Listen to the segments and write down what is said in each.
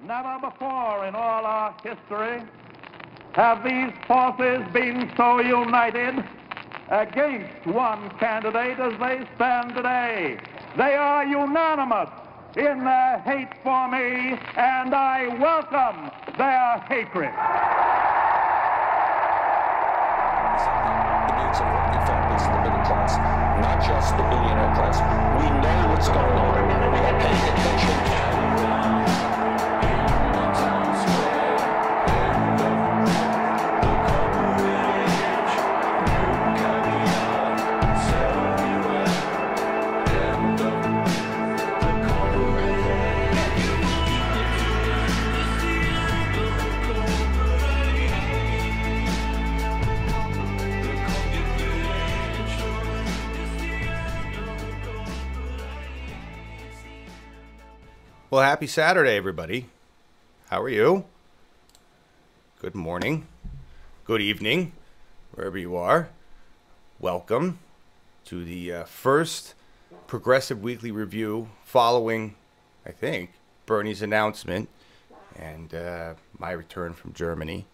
Never before in all our history have these forces been so united against one candidate as they stand today. They are unanimous in their hate for me, and I welcome their hatred. The needs of working families and the middle class, not just the billionaire class. We know what's going on. We are paying attention. Well, happy Saturday, everybody. How are you? Good morning. Good evening, wherever you are. Welcome to the first Progressive Weekly Review following, I think, Bernie's announcement and my return from Germany.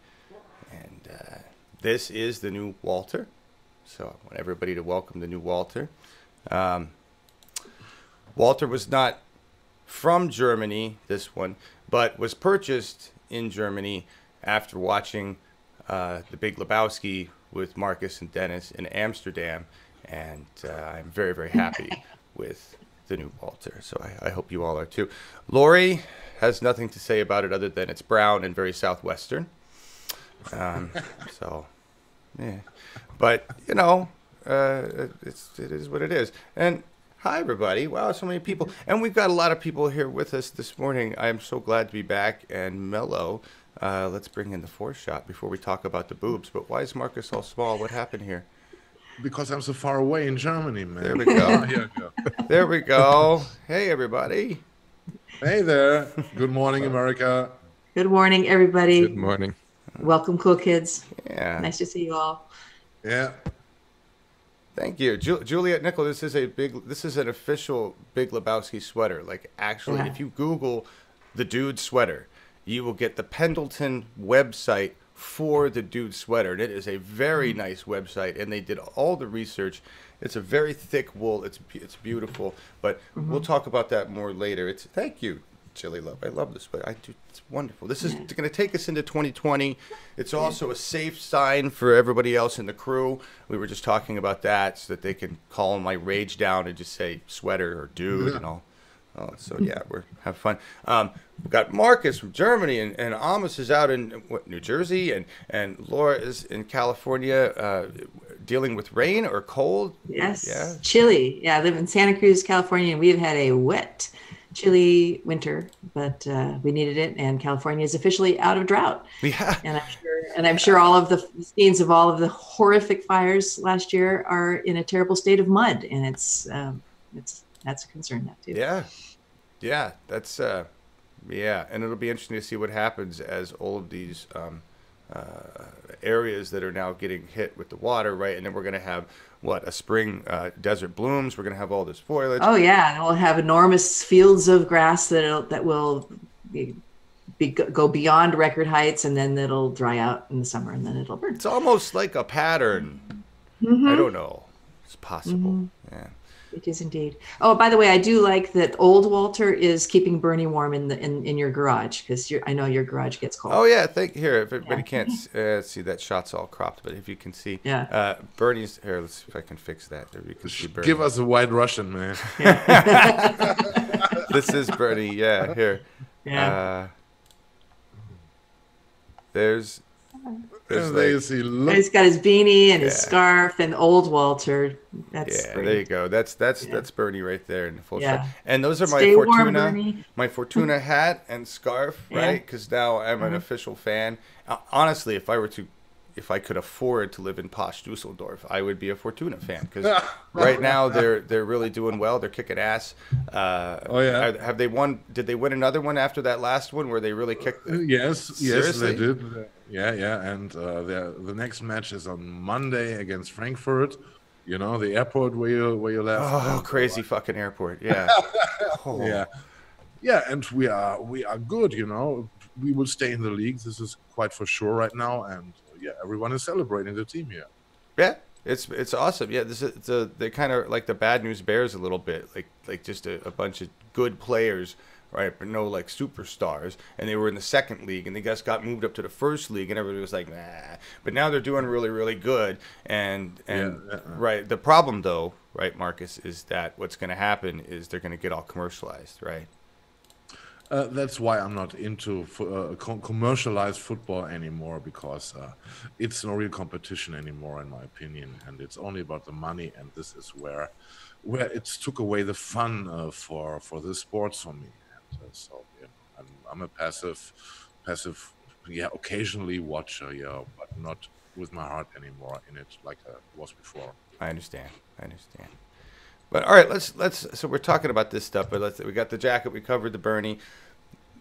And this is the new Walter. So I want everybody to welcome the new Walter. Walter was not from Germany, this one, but was purchased in Germany after watching The Big Lebowski with Marcus and Dennis in Amsterdam, and I'm very, very happy with the new Walter, so I hope you all are too. Lori has nothing to say about it other than it's brown and very southwestern, so yeah, but you know, it is what it is. And hi, everybody. Wow, so many people. And we've got a lot of people here with us this morning. I'm so glad to be back and mellow. Let's bring in the fourth shot before we talk about the boobs. But why is Marcus all small? What happened here? Because I'm so far away in Germany, man. There we go. Here we go. There we go. Hey, everybody. Hey there. Good morning, America. Good morning, everybody. Good morning. Welcome, cool kids. Yeah. Nice to see you all. Yeah. Thank you. Juliet Nickel, this is an official Big Lebowski sweater. Like, actually, if you Google the dude sweater, you will get the Pendleton website for the dude sweater. And it is a very nice website, and they did all the research. It's a very thick wool. It's beautiful, but we'll talk about that more later. Thank you, Chili Love. I love this sweater. It's wonderful. This is going to take us into 2020. It's also a safe sign for everybody else in the crew. We were just talking about that so that they can calm my rage down and just say sweater or dude and all. So yeah, we're have fun. We've got Marcus from Germany, and Amos is out in New Jersey, and Laura is in California dealing with rain or cold. Yes, yeah. Chilly. Yeah, I live in Santa Cruz, California, and we've had a wet, chilly winter, but we needed it, and California is officially out of drought. Yeah. And I'm sure all of the scenes of all of the horrific fires last year are in a terrible state of mud, and that's a concern now too. Yeah, that's and it'll be interesting to see what happens as all of these areas that are now getting hit with the water, right? And then we're going to have a spring desert blooms. We're going to have all this foliage. Oh yeah, and we'll have enormous fields of grass that will go beyond record heights, and then it'll dry out in the summer, and then it'll burn. It's almost like a pattern. I don't know. It's possible. Yeah. It is indeed. Oh, by the way, I do like that old Walter is keeping Bernie warm in your garage, because I know your garage gets cold. Oh yeah, here. If everybody can't see, that shot's all cropped, but if you can see, Bernie's here. Let's see if I can fix that. There you can see Bernie. Give us a white Russian, man. This is Bernie. Yeah, here. Yeah. There's he's got his beanie and his scarf, and old Walter. That's there you go. That's Bernie right there in full shot. And those are Stay my Fortuna hat and scarf, right? Because now I'm an official fan. Honestly, if I could afford to live in posh Dusseldorf, I would be a Fortuna fan, because right now they're really doing well. They're kicking ass. Have they won? Did they win another one after that last one where they really kicked? Yes, Seriously? they did. Yeah, and the next match is on Monday against Frankfurt. You know, the airport where you left. Oh, crazy fucking airport. Yeah. Yeah. Yeah, and we are good, you know. We will stay in the league. This is quite for sure right now, and yeah, everyone is celebrating the team here. Yeah, it's awesome. Yeah, they're kind of like the Bad News Bears a little bit, like just a bunch of good players, right? But no like superstars, and they were in the second league, and they just got moved up to the first league, and everybody was like, nah. But now they're doing really, really good, and right. The problem though, right, Marcus, is that what's going to happen is they're going to get all commercialized, right? That's why I'm not into commercialized football anymore, because it's no real competition anymore, in my opinion, and it's only about the money. And this is where it's took away the fun for the sports for me. And so yeah, I'm a passive, yeah, occasionally watcher, yeah, but not with my heart anymore in it like I was before. I understand. But all right, let's. So we're talking about this stuff, but we got the jacket, we covered the Bernie.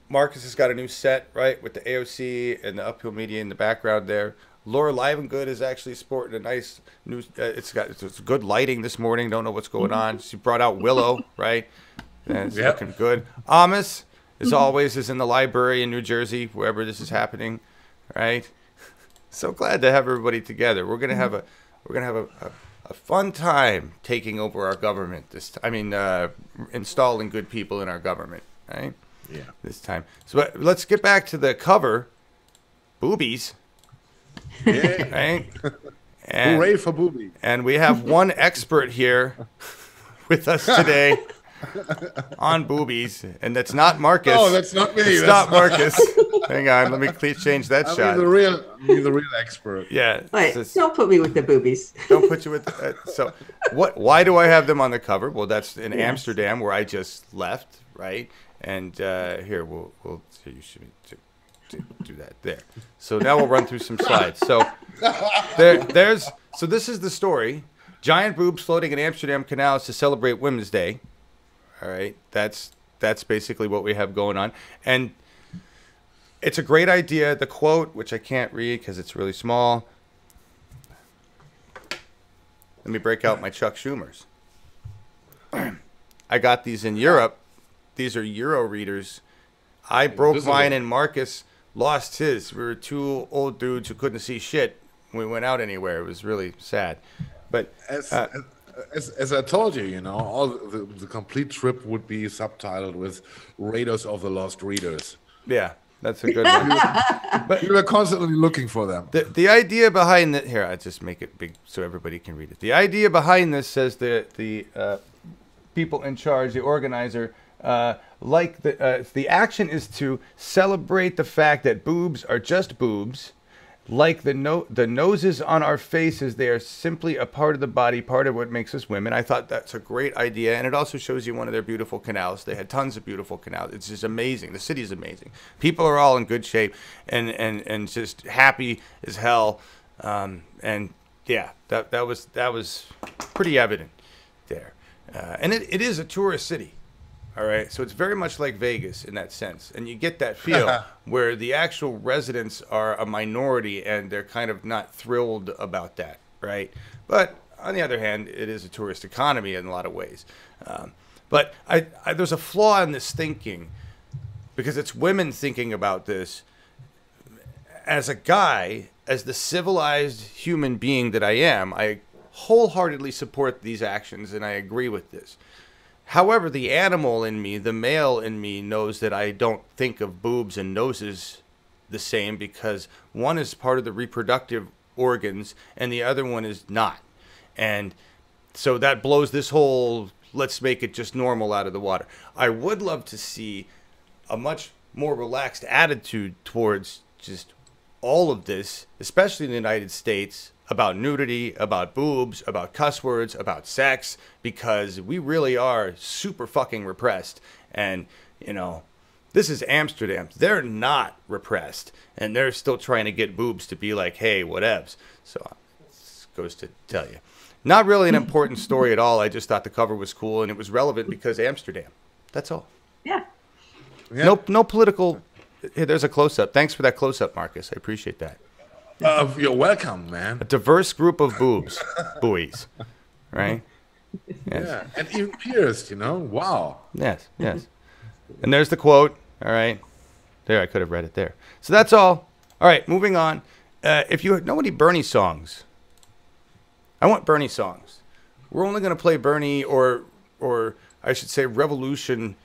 Marcus has got a new set, right, with the AOC and the uphill media in the background there. Laura Livengood is actually sporting a nice new. It's good lighting this morning. Don't know what's going on. She brought out Willow, right? And it's looking good. Amos, as always, is in the library in New Jersey, wherever this is happening, right? So glad to have everybody together. We're gonna have a fun time taking over our government installing good people in our government, right? Yeah. This time. So let's get back to the cover. Boobies. Yeah. Right? And, hooray for boobies. And we have one expert here with us today on boobies, and that's not Marcus. Oh, that's not me. It's not Marcus. Hang on, let me please change that shot. I'm the real expert. Yeah. Wait, don't put me with the boobies. Don't put you with. So, why do I have them on the cover? Well, that's in Amsterdam, where I just left, right? And here we'll. So you should do that there. So now we'll run through some slides. So So this is the story. Giant boobs floating in Amsterdam canals to celebrate Women's Day. All right, that's basically what we have going on, and it's a great idea. The quote, which I can't read because it's really small. Let me break out my Chuck Schumers. I got these in Europe. These are Euro readers. I broke mine and Marcus lost his. We were two old dudes who couldn't see shit when we went out anywhere. It was really sad. But as I told you, you know, all the complete trip would be subtitled with Raiders of the Lost Readers. Yeah, that's a good one. But we were constantly looking for them. The idea behind it, here, I just make it big so everybody can read it. The idea behind this, says the people in charge, the organizer, the action is to celebrate the fact that boobs are just boobs. Like the noses on our faces, they are simply a part of the body, part of what makes us women. I thought that's a great idea, and it also shows you one of their beautiful canals. They had tons of beautiful canals. It's just amazing. The city is amazing. People are all in good shape and just happy as hell. And yeah, that was pretty evident there. And it is a tourist city. All right, so it's very much like Vegas in that sense, and you get that feel where the actual residents are a minority and they're kind of not thrilled about that, right? But on the other hand, it is a tourist economy in a lot of ways. But there's a flaw in this thinking, because it's women thinking about this. As a guy, as the civilized human being that I am, I wholeheartedly support these actions, and I agree with this. However, the animal in me, the male in me, knows that I don't think of boobs and noses the same, because one is part of the reproductive organs and the other one is not. And so that blows this whole let's make it just normal out of the water. I would love to see a much more relaxed attitude towards just all of this, especially in the United States, about nudity, about boobs, about cuss words, about sex, because we really are super fucking repressed. And, you know, this is Amsterdam. They're not repressed, and they're still trying to get boobs to be like, hey, whatevs. So this goes to tell you. Not really an important story at all. I just thought the cover was cool, and it was relevant because Amsterdam. That's all. Yeah. No political. Hey, there's a close-up. Thanks for that close-up, Marcus. I appreciate that. You're welcome, man. A diverse group of buoys, right? Yes. Yeah, and even pierced, you know. Wow. Yes. And there's the quote. All right. There, I could have read it there. So that's all. All right, moving on. If you know any Bernie songs, I want Bernie songs. We're only going to play Bernie or I should say Revolution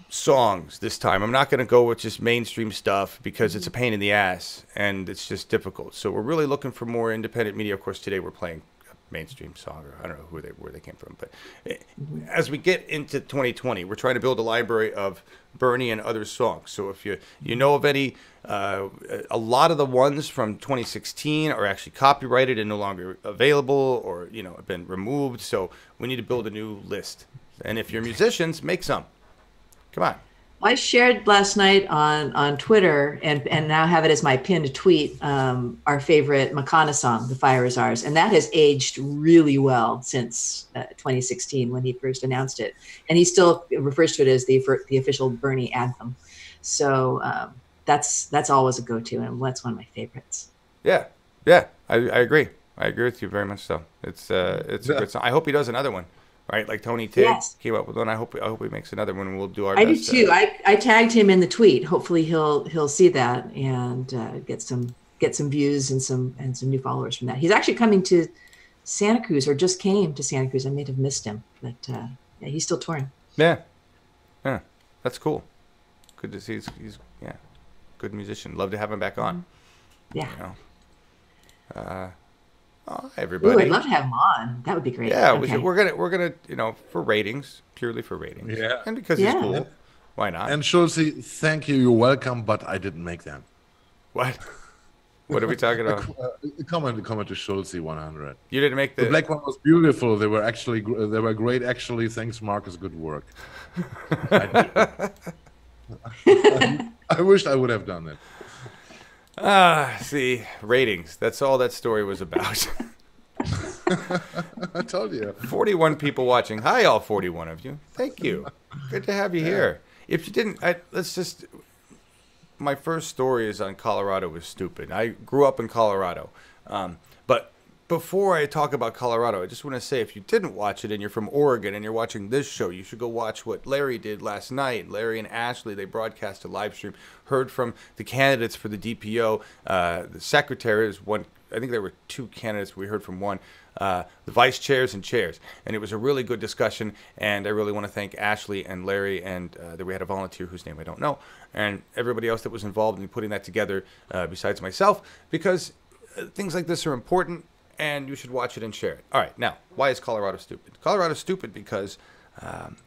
songs this time. I'm not going to go with just mainstream stuff because it's a pain in the ass and it's just difficult. So we're really looking for more independent media. Of course, today we're playing a mainstream song, or I don't know where they came from. But as we get into 2020, we're trying to build a library of Bernie and other songs. So if you know of any, a lot of the ones from 2016 are actually copyrighted and no longer available, or have been removed. So we need to build a new list. And if you're musicians, make some. Come on. I shared last night on Twitter and now have it as my pinned tweet, our favorite Makana song, The Fire Is Ours. And that has aged really well since 2016 when he first announced it. And he still refers to it as the official Bernie anthem. So that's always a go-to, and that's one of my favorites. Yeah, I agree. I agree with you very much so. It's a good song. I hope he does another one. Right, like Tony Tig came up with one. I hope he makes another one, and we'll do our best. I do too. I tagged him in the tweet. Hopefully he'll see that and get some views and some new followers from that. He's actually coming to Santa Cruz, or just came to Santa Cruz. I may have missed him, but yeah, he's still touring. Yeah, that's cool. Good to see. He's good musician. Love to have him back on. Yeah. Oh, everybody. Ooh, I'd love to have him on. That would be great. Yeah, okay. we're gonna for ratings, purely for ratings. Yeah, and because he's cool. Why not? And Schulze, thank you. You're welcome, but I didn't make them. What? What are we talking about? Comment to Schulze 100. You didn't make the black one was beautiful. They were great. Actually, thanks, Markus. Good work. I wished I would have done it. See, ratings. That's all that story was about. I told you. 41 people watching. Hi, all 41 of you. Thank you. Good to have you here. If you didn't, my first story is on Colorado was stupid. I grew up in Colorado. But before I talk about Colorado, I just want to say, if you didn't watch it and you're from Oregon and you're watching this show, you should go watch what Larry did last night. Larry and Ashley, they broadcast a live stream, heard from the candidates for the DPO. The secretary is one. I think there were two candidates. We heard from one. The vice chairs and chairs. And it was a really good discussion. And I really want to thank Ashley and Larry, and that we had a volunteer whose name I don't know, and everybody else that was involved in putting that together besides myself, because things like this are important. And you should watch it and share it. All right, now, why is Colorado stupid? Colorado's stupid because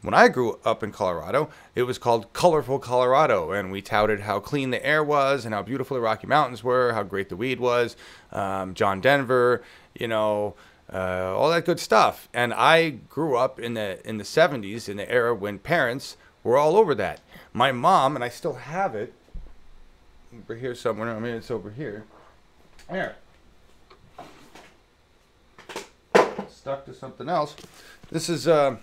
when I grew up in Colorado, it was called Colorful Colorado, and we touted how clean the air was and how beautiful the Rocky Mountains were, how great the weed was, John Denver, all that good stuff. And I grew up in the 70s, in the era when parents were all over that. My mom, and I still have it over here somewhere. I mean, it's over here. There. Stuck to something else. This is the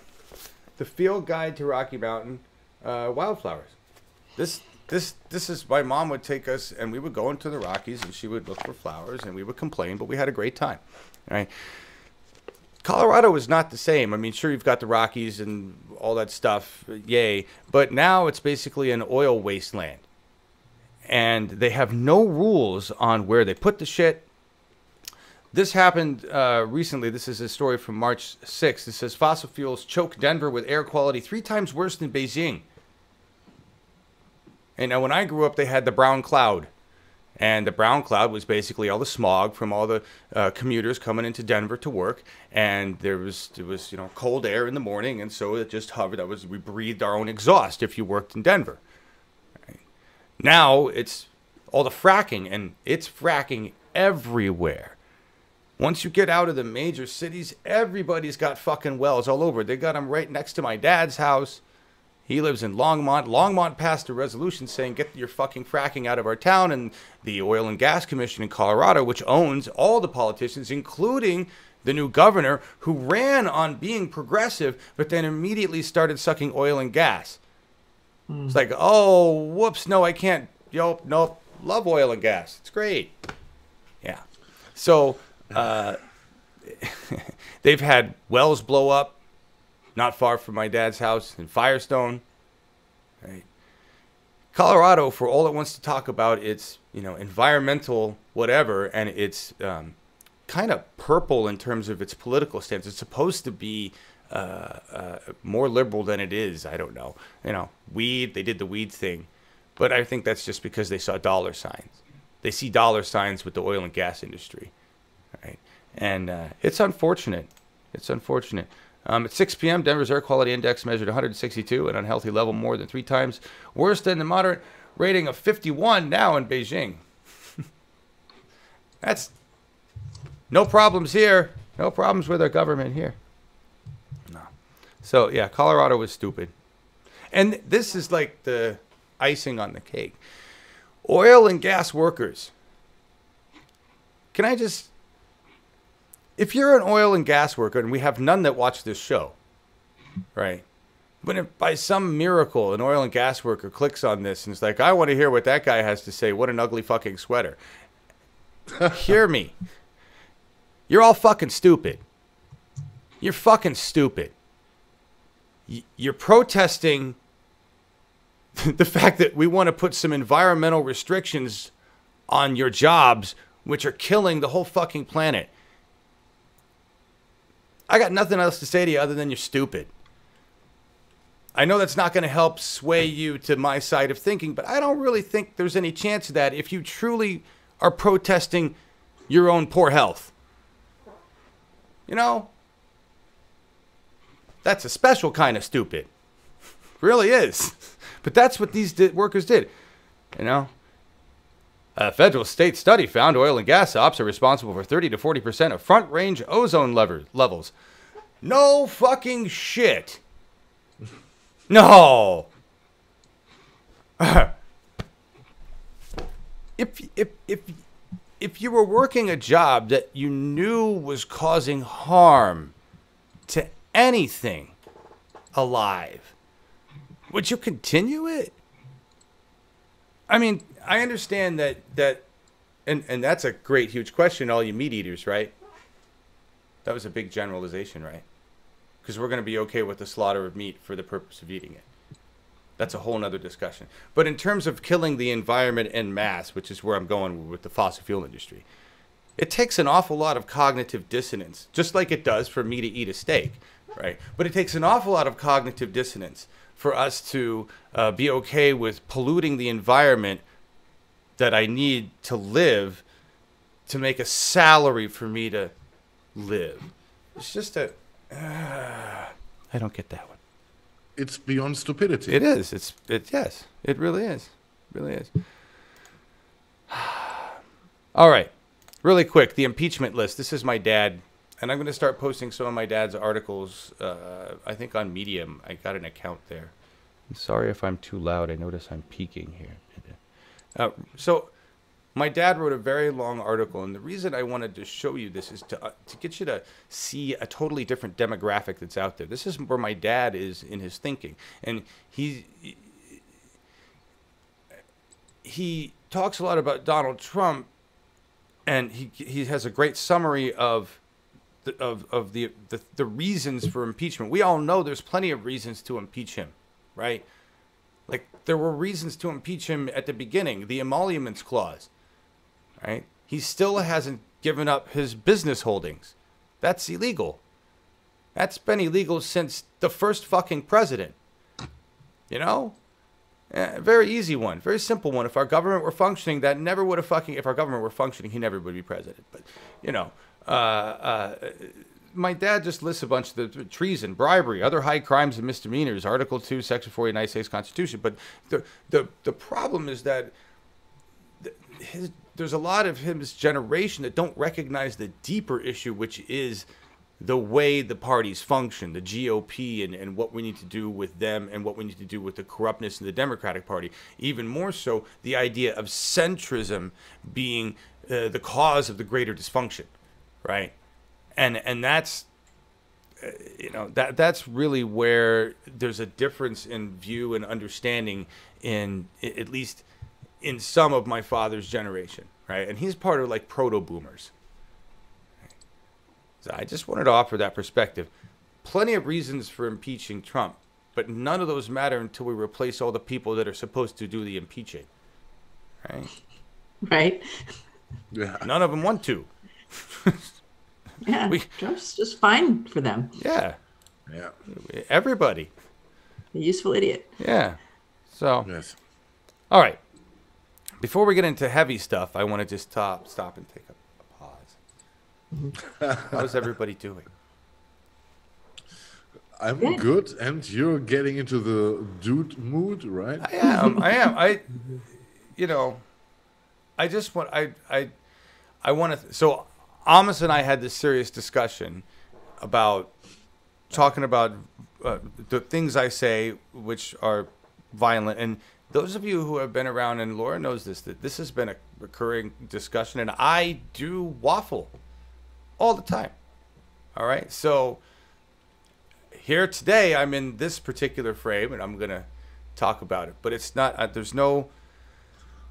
Field Guide to Rocky Mountain Wildflowers. This is, my mom would take us and we would go into the Rockies and she would look for flowers and we would complain, but we had a great time. All right. Colorado is not the same. I mean, sure, you've got the Rockies and all that stuff, yay, but now it's basically an oil wasteland. And they have no rules on where they put the shit. This happened recently. This is a story from March 6th. It says fossil fuels choke Denver with air quality 3 times worse than Beijing. And now when I grew up, they had the brown cloud. And the brown cloud was basically all the smog from all the commuters coming into Denver to work. And it was cold air in the morning. And so it just hovered. We breathed our own exhaust if you worked in Denver. Right. Now it's all the fracking, and it's fracking everywhere. Once you get out of the major cities, everybody's got fucking wells all over. They got them right next to my dad's house. He lives in Longmont. Longmont passed a resolution saying, get your fucking fracking out of our town. And the Oil and Gas Commission in Colorado, which owns all the politicians, including the new governor, who ran on being progressive, but then immediately started sucking oil and gas. It's like, oh, whoops, no, I can't. Nope, love oil and gas. It's great. Yeah. So they've had wells blow up not far from my dad's house in Firestone. right? Colorado, for all it wants to talk about its, environmental whatever, and it's kind of purple in terms of its political stance. It's supposed to be more liberal than it is. I don't know. Weed, they did the weed thing. But I think that's just because they saw dollar signs. They see dollar signs with the oil and gas industry, right? And it's unfortunate. It's unfortunate. At 6 p.m., Denver's air quality index measured 162, an unhealthy level more than 3 times worse than the moderate rating of 51 now in Beijing. That's no problems here. No problems with our government here. No. So, yeah, Colorado was stupid. And this is like the icing on the cake. Oil and gas workers. Can I just... If you're an oil and gas worker, and we have none that watch this show, right? But if by some miracle an oil and gas worker clicks on this and is like, I want to hear what that guy has to say. What an ugly fucking sweater. Hear me. You're all fucking stupid. You're fucking stupid. You're protesting the fact that we want to put some environmental restrictions on your jobs, which are killing the whole fucking planet. I got nothing else to say to you other than you're stupid. I know that's not going to help sway you to my side of thinking, but I don't really think there's any chance of that if you truly are protesting your own poor health. That's a special kind of stupid. Really is. But that's what these workers did. A federal state study found oil and gas ops are responsible for 30 to 40% of front-range ozone levels. No fucking shit. No. If you were working a job that you knew was causing harm to anything alive, would you continue it? I mean, I understand that and that's a great, huge question, all you meat eaters, right? That was a big generalization, right? Because we're going to be okay with the slaughter of meat for the purpose of eating it. That's a whole nother discussion. But in terms of killing the environment en masse, which is where I'm going with the fossil fuel industry, it takes an awful lot of cognitive dissonance, just like it does for me to eat a steak, right? But it takes an awful lot of cognitive dissonance for us to be okay with polluting the environment that I need to live to make a salary for me to live. It's just I don't get that one. It's beyond stupidity. It is. Yes, it really is. It really is. All right. Really quick, the impeachment list. This is my dad, and I'm going to start posting some of my dad's articles, I think on Medium. I got an account there. I'm sorry if I'm too loud. I notice I'm peaking here. So my dad wrote a very long article, and the reason I wanted to show you this is to get you to see a totally different demographic that's out there. This is where my dad is in his thinking, and he talks a lot about Donald Trump, and he has a great summary of the reasons for impeachment. We all know there's plenty of reasons to impeach him, right? Like, there were reasons to impeach him at the beginning, the emoluments clause, right? He still hasn't given up his business holdings. That's illegal. That's been illegal since the first fucking president. Very easy one, very simple one. If our government were functioning, that never would have fucking, if our government were functioning, he never would be president. But, my dad just lists a bunch of the treason, bribery, other high crimes and misdemeanors, Article 2, Section 40 of the United States Constitution. But the problem is that there's a lot of his generation that don't recognize the deeper issue, which is the way the parties function, the GOP, and what we need to do with them and what we need to do with the corruptness in the Democratic Party. Even more so, the idea of centrism being the cause of the greater dysfunction, right? And that's, that's really where there's a difference in view and understanding in, at least in some of my father's generation, right? And he's part of like proto-boomers. So I just wanted to offer that perspective. Plenty of reasons for impeaching Trump. But none of those matter until we replace all the people that are supposed to do the impeaching. Right? Right. Yeah. None of them want to. Yeah. Trump's just fine for them. Yeah. Yeah. Everybody. A useful idiot. Yeah. So, Yes. all right. Before we get into heavy stuff, I want to just stop and take a pause. How's everybody doing? I'm Good. good, and you're getting into the dude mood, right? I am. I just want, I want to, so Amos and I had this serious discussion about talking about the things I say, which are violent. And those of you who have been around, and Laura knows this, that this has been a recurring discussion, and I do waffle all the time. All right. So here today, I'm in this particular frame, and I'm going to talk about it. But it's not, we're going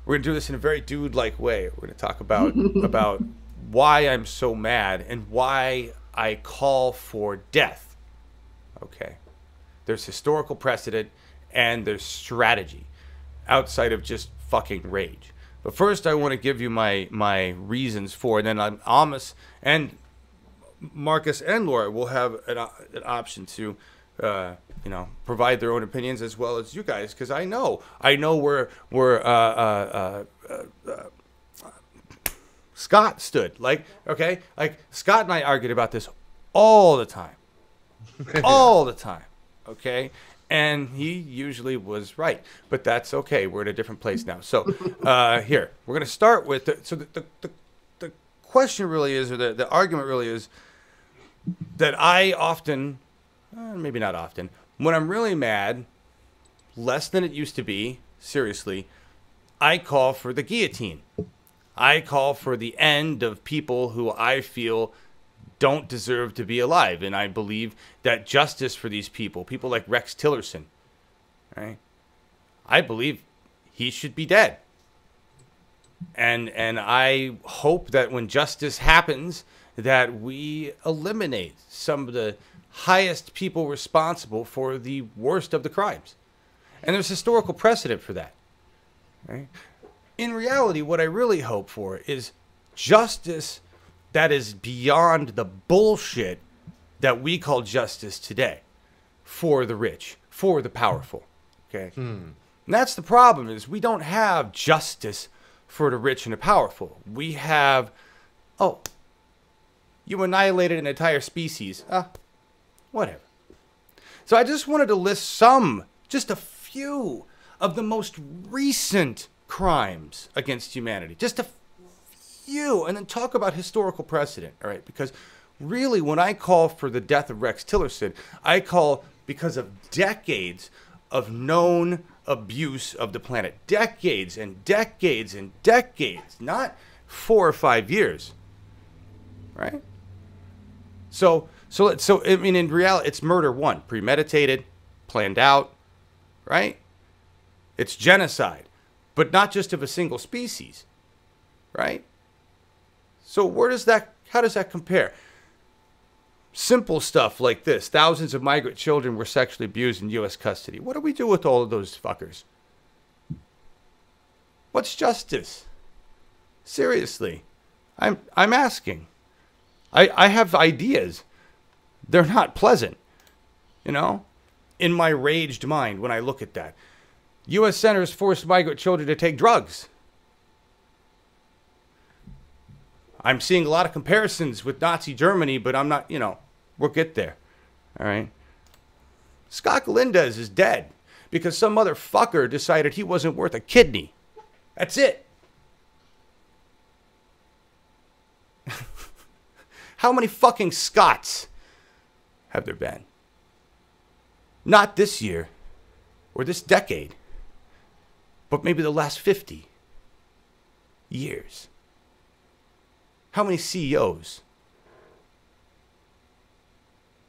to do this in a very dude-like way. We're going to talk about why I'm so mad and why I call for death. Okay. There's historical precedent and there's strategy outside of just fucking rage. But first, I want to give you my reasons for it. And then Amos and Markus and Laura will have an option to, provide their own opinions as well as you guys, because I know where Scott stood. Like Scott and I argued about this all the time, all the time. Okay. And he usually was right, but that's okay. We're in a different place now. So here, we're going to start with, the question really is, or the argument really is, that I often, maybe not often, when I'm really mad, less than it used to be, seriously, I call for the guillotine. I call for the end of people who I feel don't deserve to be alive. And I believe that justice for these people like Rex Tillerson, right? I believe he should be dead. And I hope that when justice happens, that we eliminate some of the highest people responsible for the worst of the crimes. And there's historical precedent for that, right? In reality, what I really hope for is justice that is beyond the bullshit that we call justice today, for the rich, for the powerful, okay? And that's the problem, is we don't have justice for the rich and the powerful. We have, you annihilated an entire species. Whatever. So I just wanted to list just a few of the most recent crimes against humanity. Just a few. And then talk about historical precedent, all right? Because really, when I call for the death of Rex Tillerson, I call because of decades of known abuse of the planet. Decades and decades and decades. Not 4 or 5 years. Right? So I mean, in reality, it's murder one. Premeditated, planned out, right? It's genocide. But not just of a single species, right? So how does that compare? Simple stuff like this. Thousands of migrant children were sexually abused in U.S. custody. What do we do with all of those fuckers? What's justice? Seriously. I'm asking. I have ideas. They're not pleasant, in my raged mind when I look at that. U.S. senators forced migrant children to take drugs. I'm seeing a lot of comparisons with Nazi Germany, but I'm not, we'll get there. All right. Scott Galindez is dead because some motherfucker decided he wasn't worth a kidney. That's it. How many fucking Scots have there been? Not this year or this decade, but maybe the last 50 years. How many CEOs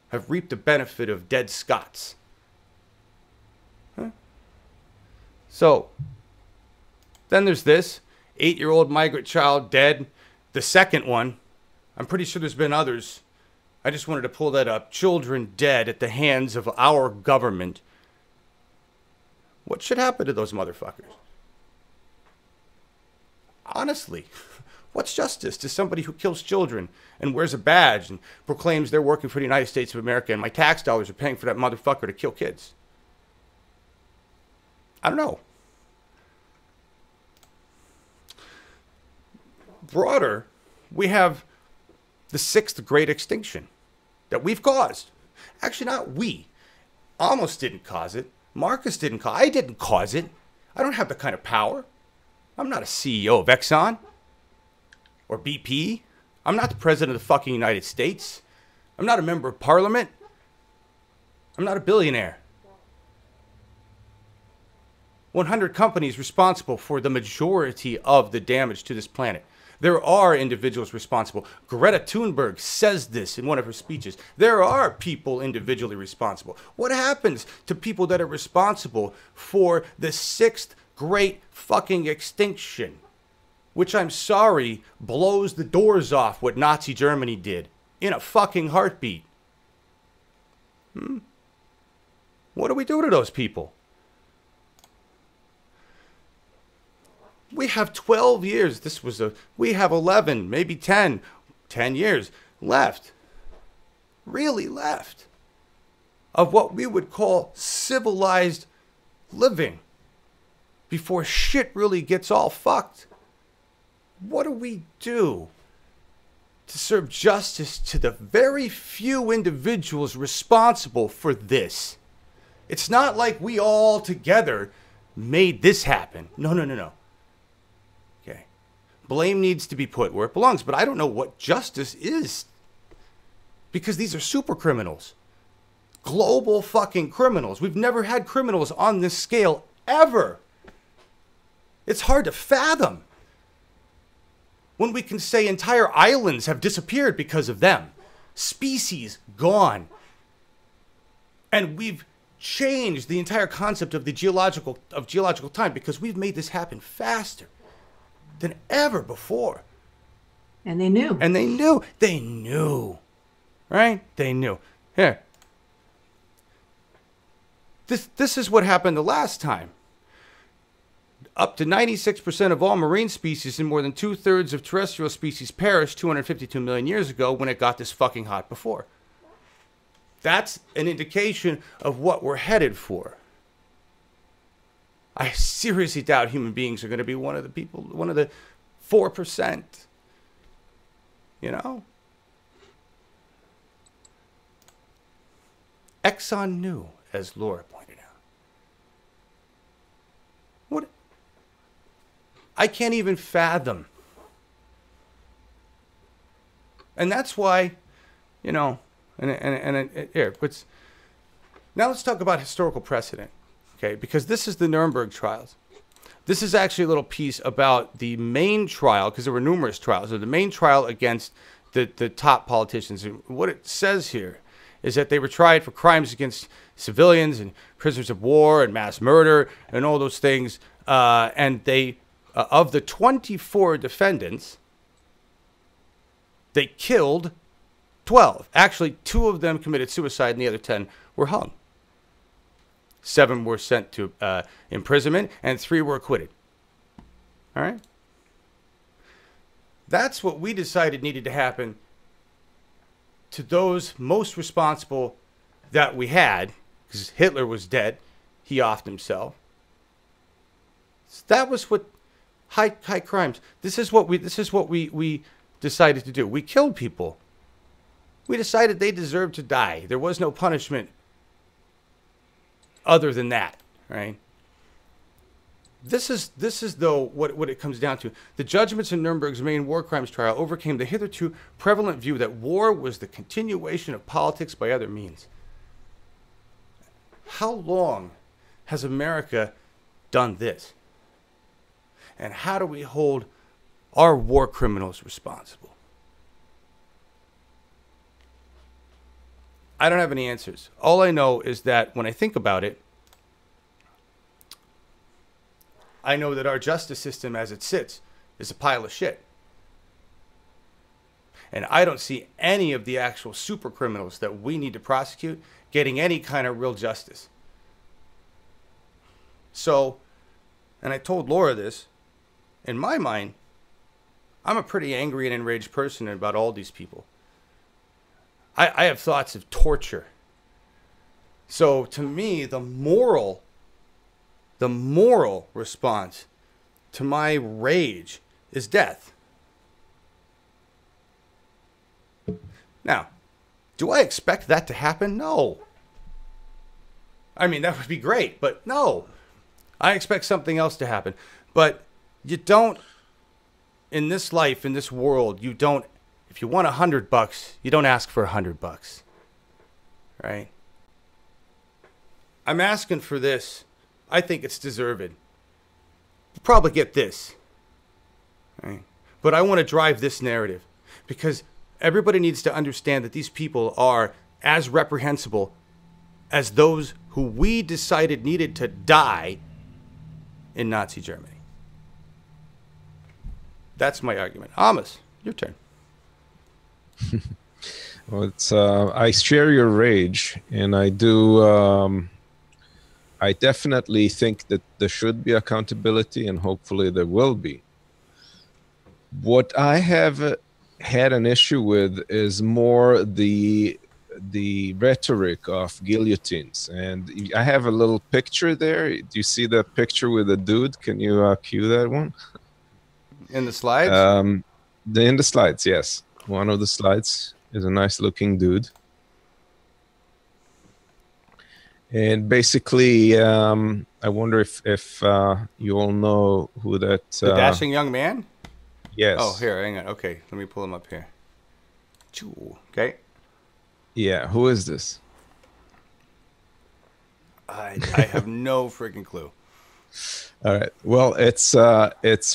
have reaped the benefit of dead Scots? Huh? So, then there's this 8-year-old migrant child dead. The second one, I'm pretty sure there's been others. I just wanted to pull that up. Children dead at the hands of our government What should happen to those motherfuckers? Honestly, what's justice to somebody who kills children and wears a badge and proclaims they're working for the United States of America and my tax dollars are paying for that motherfucker to kill kids? I don't know. Broader, we have the 6th great extinction that we've caused. Actually, not we. Amos didn't cause it. Markus didn't cause it. I didn't cause it. I don't have the kind of power. I'm not a CEO of Exxon or BP. I'm not the president of the fucking United States. I'm not a member of parliament. I'm not a billionaire. 100 companies responsible for the majority of the damage to this planet. There are individuals responsible. Greta Thunberg says this in one of her speeches. There are people individually responsible. What happens to people that are responsible for the 6th great fucking extinction? Which, I'm sorry, blows the doors off what Nazi Germany did in a fucking heartbeat. What do we do to those people? We have 12 years. We have 11, maybe 10 years left. Really left. Of what we would call civilized living. Before shit really gets all fucked. What do we do to serve justice to the very few individuals responsible for this? It's not like we all together made this happen. No. Okay. Blame needs to be put where it belongs, but I don't know what justice is. Because these are super criminals. Global fucking criminals. We've never had criminals on this scale ever. It's hard to fathom. When we can say entire islands have disappeared because of them. Species gone. And we've changed the entire concept of geological time because we've made this happen faster than ever before. And they knew. They knew. Right? They knew. Here. This is what happened the last time. Up to 96% of all marine species and more than 2/3 of terrestrial species perished 252 million years ago when it got this fucking hot before. That's an indication of what we're headed for. I seriously doubt human beings are going to be one of the 4%. You know? Exxon knew, as Laura pointed out. What? I can't even fathom. And that's why, you know, here, now let's talk about historical precedent, okay? Because this is the Nuremberg trials. This is actually a little piece about the main trial, because there were numerous trials, so the main trial against the top politicians. And what it says here is that they were tried for crimes against civilians and prisoners of war and mass murder and all those things. And they, of the 24 defendants, they killed 12. Actually, 2 of them committed suicide and the other 10 were hung. 7 were sent to imprisonment and 3 were acquitted. All right? That's what we decided needed to happen to those most responsible that we had, because Hitler was dead. He offed himself. So that was what high crimes. This is what we decided to do. We killed people. We decided they deserved to die. There was no punishment other than that, right? This is though what it comes down to. The judgments in Nuremberg's main war crimes trial overcame the hitherto prevalent view that war was the continuation of politics by other means. How long has America done this? And how do we hold our war criminals responsible? I don't have any answers. All I know is that when I think about it, I know that our justice system as it sits is a pile of shit. And I don't see any of the actual super criminals that we need to prosecute getting any kind of real justice. So, and I told Laura this, in my mind, I'm a pretty angry and enraged person about all these people. I have thoughts of torture. So to me, the moral response to my rage is death. Now, do I expect that to happen? No. I mean, that would be great, but no. I expect something else to happen. But you don't, in this life, in this world, you don't, if you want $100, you don't ask for $100, right? I'm asking for this. I think it's deserved. You'll probably get this, right? But I want to drive this narrative because everybody needs to understand that these people are as reprehensible as those who we decided needed to die in Nazi Germany. That's my argument. Amos, your turn. Well, it's I share your rage, and I do. I definitely think that there should be accountability, and hopefully there will be. What I have had an issue with is more the rhetoric of guillotines, and I have a little picture there. Do you see that picture with the dude? Can you cue that one? In the slides? In the slides, yes. One of the slides is a nice looking dude. And basically, I wonder if you all know who that... the dashing young man? Yes. Oh, here, hang on. Okay, let me pull him up here. Okay. Yeah, who is this? I have no freaking clue. All right. Well, it's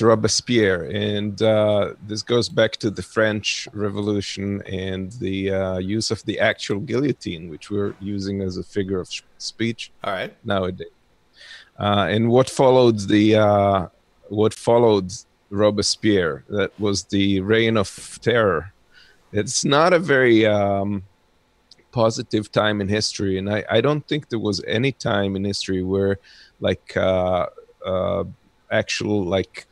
Robespierre, and this goes back to the French Revolution and the use of the actual guillotine, which we're using as a figure of speech. All right. Nowadays, and what followed Robespierre, that was the reign of terror. It's not a very positive time in history, and I don't think there was any time in history where like actual like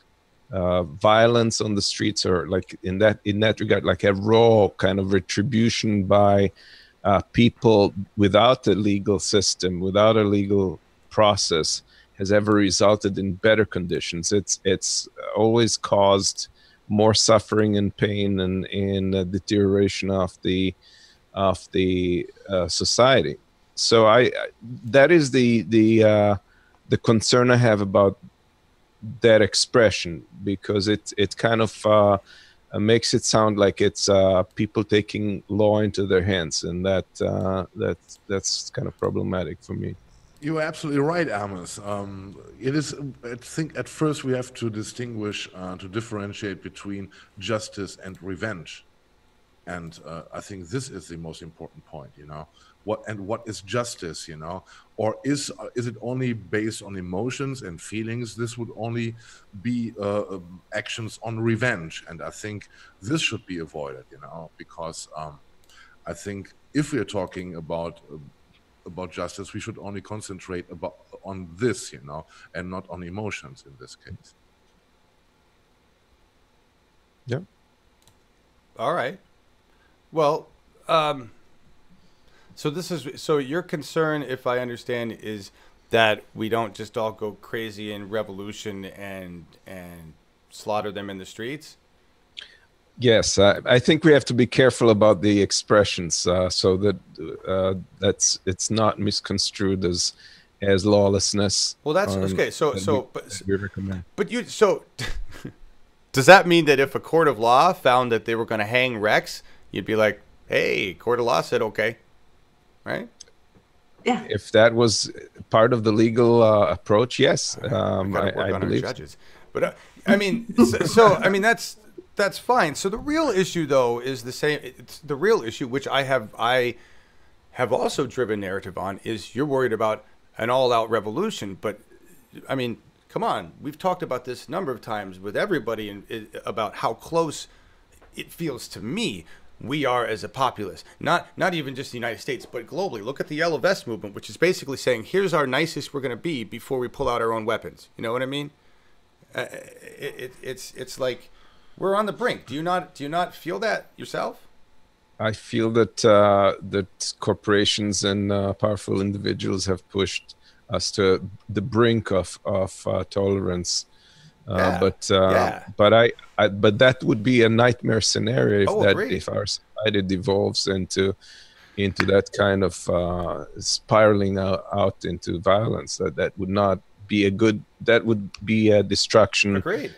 violence on the streets, or like in that regard, like a raw kind of retribution by people without a legal system, without a legal process, has ever resulted in better conditions. It's always caused more suffering and pain and deterioration of the society. So that is the concern I have about that expression, because it kind of makes it sound like it's people taking law into their hands, and that's kind of problematic for me. You're absolutely right, Amos. It is. I think at first we have to distinguish, to differentiate between justice and revenge, and I think this is the most important point. You know, what is justice? You know, or is it only based on emotions and feelings? This would only be actions on revenge, and I think this should be avoided. You know, because I think if we are talking about justice, we should only concentrate on this, you know, and not on emotions in this case. Yeah. All right. Well, so your concern, if I understand, is that we don't just all go crazy in revolution and slaughter them in the streets? Yes, I think we have to be careful about the expressions, so that it's not misconstrued as lawlessness. Well, that's okay. We recommend. But does that mean that if a court of law found that they were going to hang Rex, you'd be like, "Hey, court of law said okay," right? Yeah. If that was part of the legal approach, yes, I believe. Judges, but I mean, I mean that's fine. So the real issue, though, is the same. It's the real issue, which I have also driven narrative on, is you're worried about an all-out revolution. But I mean, come on, we've talked about this a number of times with everybody about how close it feels to me we are as a populace. Not even just the United States, but globally. Look at the Yellow Vest movement, which is basically saying, here's our nicest we're going to be before we pull out our own weapons. You know what I mean? It's like we're on the brink. Do you not feel that yourself? I feel that that corporations and powerful individuals have pushed us to the brink of tolerance. But that would be a nightmare scenario if our society devolves into that kind of spiraling out into violence. That would not be a good. That would be a destruction. Agreed.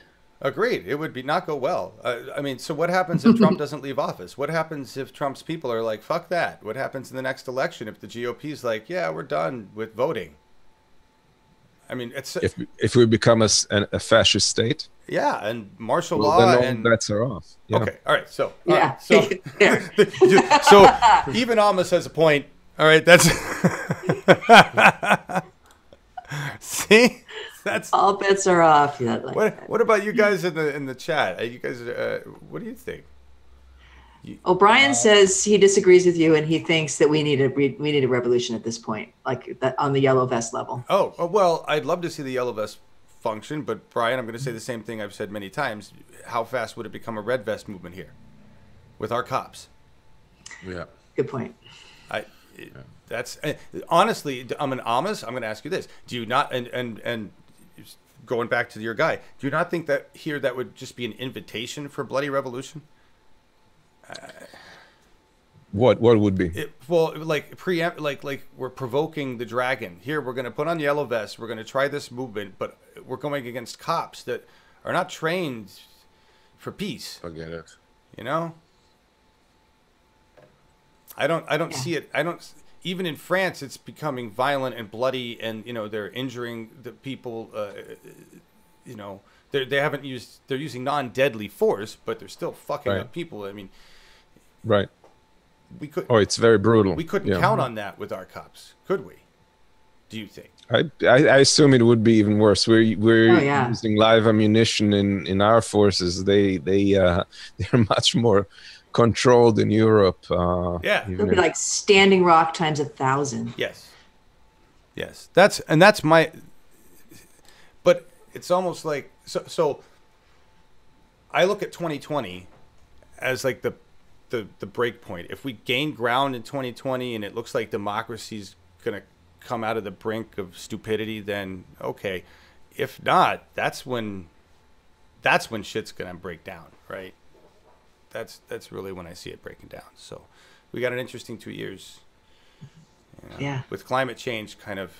It would not go well. I mean, so what happens if Trump doesn't leave office? What happens if Trump's people are like, fuck that? What happens in the next election if the GOP is like, yeah, we're done with voting? I mean, it's if we become a fascist state. Yeah, and martial law then and bets are off. Yeah. Okay, all right. So Yeah. so even Amos has a point. All right, that's see, that's all bets are off. Yeah, like what about you guys in the chat? You guys, what do you think? O'Brien says he disagrees with you, and he thinks that we need a revolution at this point, like that on the yellow vest level. Oh well, I'd love to see the yellow vest function, but Brian, I'm going to say the same thing I've said many times. How fast would it become a red vest movement here with our cops? Yeah, good point. That's honestly, I'm an Amos. I'm going to ask you this: do you not and going back to your guy, do you not think that here that would just be an invitation for bloody revolution? What would be? Like we're provoking the dragon. Here we're going to put on yellow vests. We're going to try this movement, but we're going against cops that are not trained for peace. Forget it. You know? I don't see it. Even in France, it's becoming violent and bloody, and they're injuring the people. They're using non-deadly force, but they're still fucking up people. I mean. Right. We could. Oh, it's very brutal. We couldn't count on that with our cops, could we? Do you think? I assume it would be even worse. We're using live ammunition in our forces. They're much more controlled in Europe. It'll be like Standing Rock times 1,000. Yes. That's my. But it's almost like so. I look at 2020 as like the break point. If we gain ground in 2020 and it looks like democracy's going to come out of the brink of stupidity, then okay. If not, that's when shit's going to break down, right? That's really when I see it breaking down. So we got an interesting 2 years. Yeah. With climate change kind of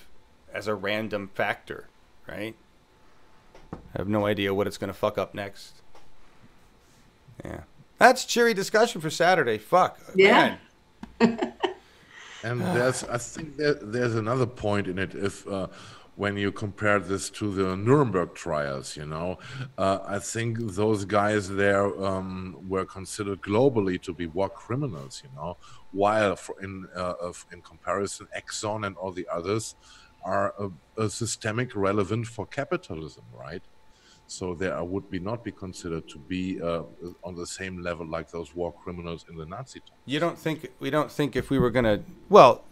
as a random factor, right? I have no idea what it's going to fuck up next. Yeah. That's cheery discussion for Saturday. Fuck. Yeah. Man. And I think there's another point in it. If when you compare this to the Nuremberg trials, I think those guys there were considered globally to be war criminals, while in comparison, Exxon and all the others are a systemic relevant for capitalism, right? So they would not be considered to be on the same level like those war criminals in the Nazi time. We don't think if we were going to, well,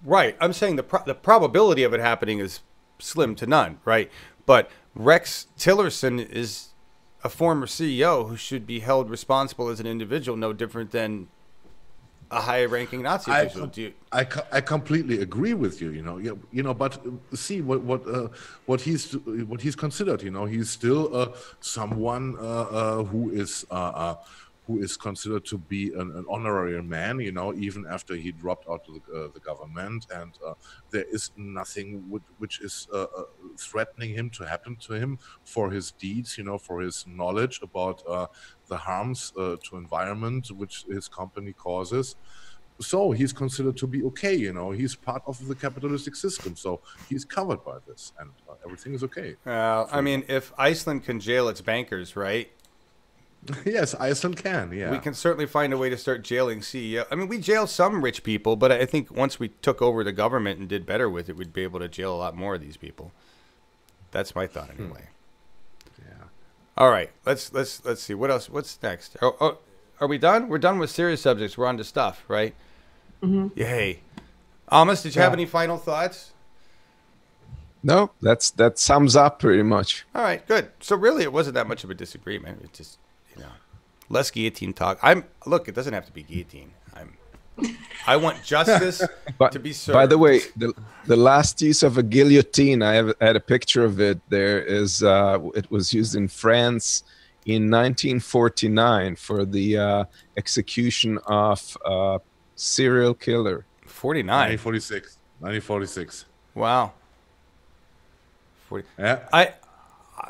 right. I'm saying the probability of it happening is slim to none, right? But Rex Tillerson is a former CEO who should be held responsible as an individual, no different than a high-ranking Nazi official. I completely agree with you. But see what he's considered. He's still someone who is considered to be an honorary man. Even after he dropped out of the government, and there is nothing which is threatening him to happen to him for his deeds. For his knowledge about the harms to environment which his company causes. So he's considered to be okay, he's part of the capitalistic system, so he's covered by this, and everything is okay. I mean, if Iceland can jail its bankers, right? Yes, Iceland can, yeah. We can certainly find a way to start jailing CEO. I mean, we jail some rich people, but I think once we took over the government and did better with it, we'd be able to jail a lot more of these people. That's my thought anyway. Yeah. All right, let's see what else. What's next? are we done? We're done with serious subjects. We're on to stuff, right? Mm-hmm. Yay. Amos, did you have any final thoughts? No, that sums up pretty much. All right, good. So really, it wasn't that much of a disagreement. It's just, less guillotine talk. Look, it doesn't have to be guillotine. I want justice to be served. By the way, the last use of a guillotine, I had a picture of it. There is, it was used in France in 1949 for the execution of a serial killer. 49. 1946. Wow. 40. Yeah.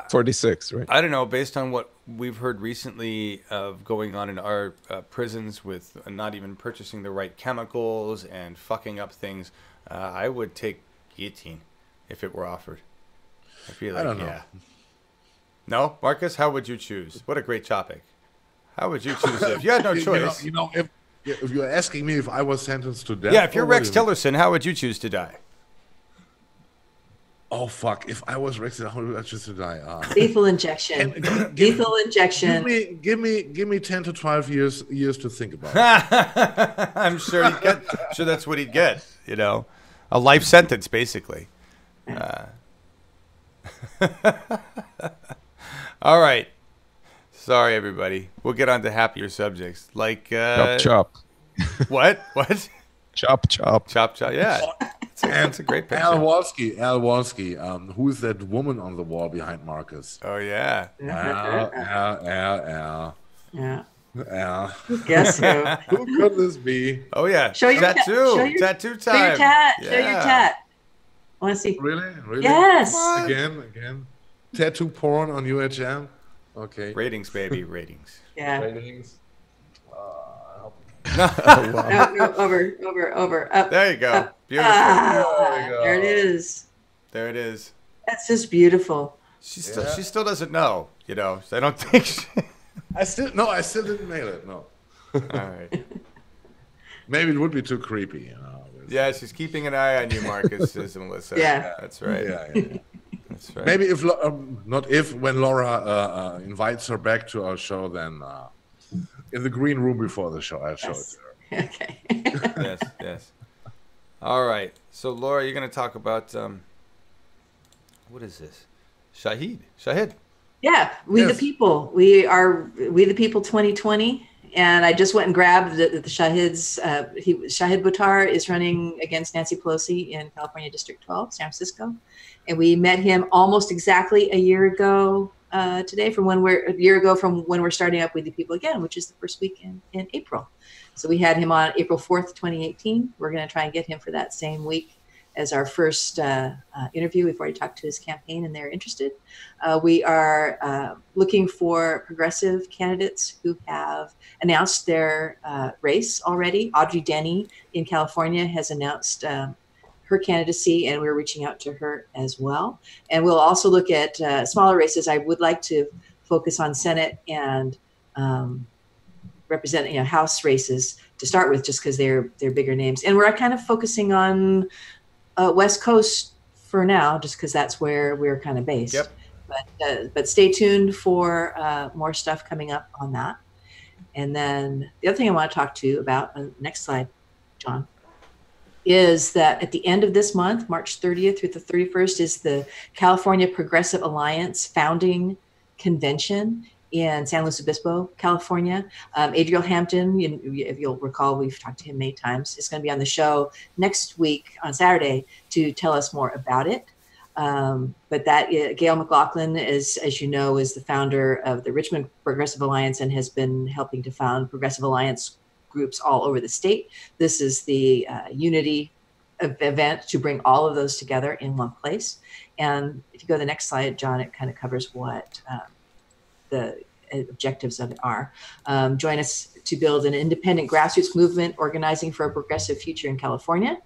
46, right? I don't know. Based on what we've heard recently of going on in our prisons with not even purchasing the right chemicals and fucking up things, I would take guillotine if it were offered. I feel like, I don't know. No? Marcus, how would you choose? What a great topic. How would you choose if you had no choice? If you're asking me if I was sentenced to death. Yeah, if you're Rex Tillerson, how would you choose to die? Oh fuck! If I was Rex, how would I choose to die? Lethal injection. Lethal injection. Give me 10 to 12 years to think about it. I'm sure he'd get. Sure, that's what he'd get. A life sentence, basically. All right. Sorry, everybody. We'll get on to happier subjects, like Chop. What? Chop. Chop. Yeah. That's a great picture. Al Walski. Who's that woman on the wall behind Marcus? Oh yeah. Al. Yeah. Al. Guess who? Who could this be? Oh yeah. Show your tattoo. Tattoo time. Show your tat. Yeah. Show your tat. I want to see. Really? Yes. What? Again. Tattoo porn on UHM. Okay. Ratings, baby. Ratings. Yeah. Ratings. No, over, up. There you go. Up. Beautiful. There it is. There it is. That's just beautiful. She still doesn't know. I don't think she... I still didn't mail it. No. All right. Maybe it would be too creepy. Yeah, she's keeping an eye on you, Marcus, says Melissa. Yeah. That's right. Yeah. That's right. Maybe when Laura invites her back to our show, then in the green room before the show, I'll show it to her. Okay. Yes. All right. So, Laura, you're going to talk about what is this? Shahid. Yeah, We the People. We are We the People 2020. And I just went and grabbed the Shahid's. Shahid Buttar is running against Nancy Pelosi in California District 12, San Francisco. And we met him almost exactly a year ago today, from when we're starting up We the People again, which is the first week in April. So we had him on April 4th, 2018. We're going to try and get him for that same week as our first interview. We've already talked to his campaign and they're interested. We are looking for progressive candidates who have announced their race already. Audrey Denny in California has announced her candidacy, and we're reaching out to her as well. And we'll also look at smaller races. I would like to focus on Senate and represent House races to start with, just because they're bigger names. And we're kind of focusing on West Coast for now, just because that's where we're kind of based. Yep. But stay tuned for more stuff coming up on that. And then the other thing I want to talk to you about, next slide, John, is that at the end of this month, March 30th through the 31st, is the California Progressive Alliance founding convention in San Luis Obispo, California. Adriel Hampton, if you'll recall, we've talked to him many times, is going to be on the show next week on Saturday to tell us more about it. But Gail McLaughlin is, as you know, is the founder of the Richmond Progressive Alliance and has been helping to found Progressive Alliance groups all over the state. This is the unity event to bring all of those together in one place. And if you go to the next slide, John, it kind of covers what the objectives of it are. Join us to build an independent grassroots movement organizing for a progressive future in California.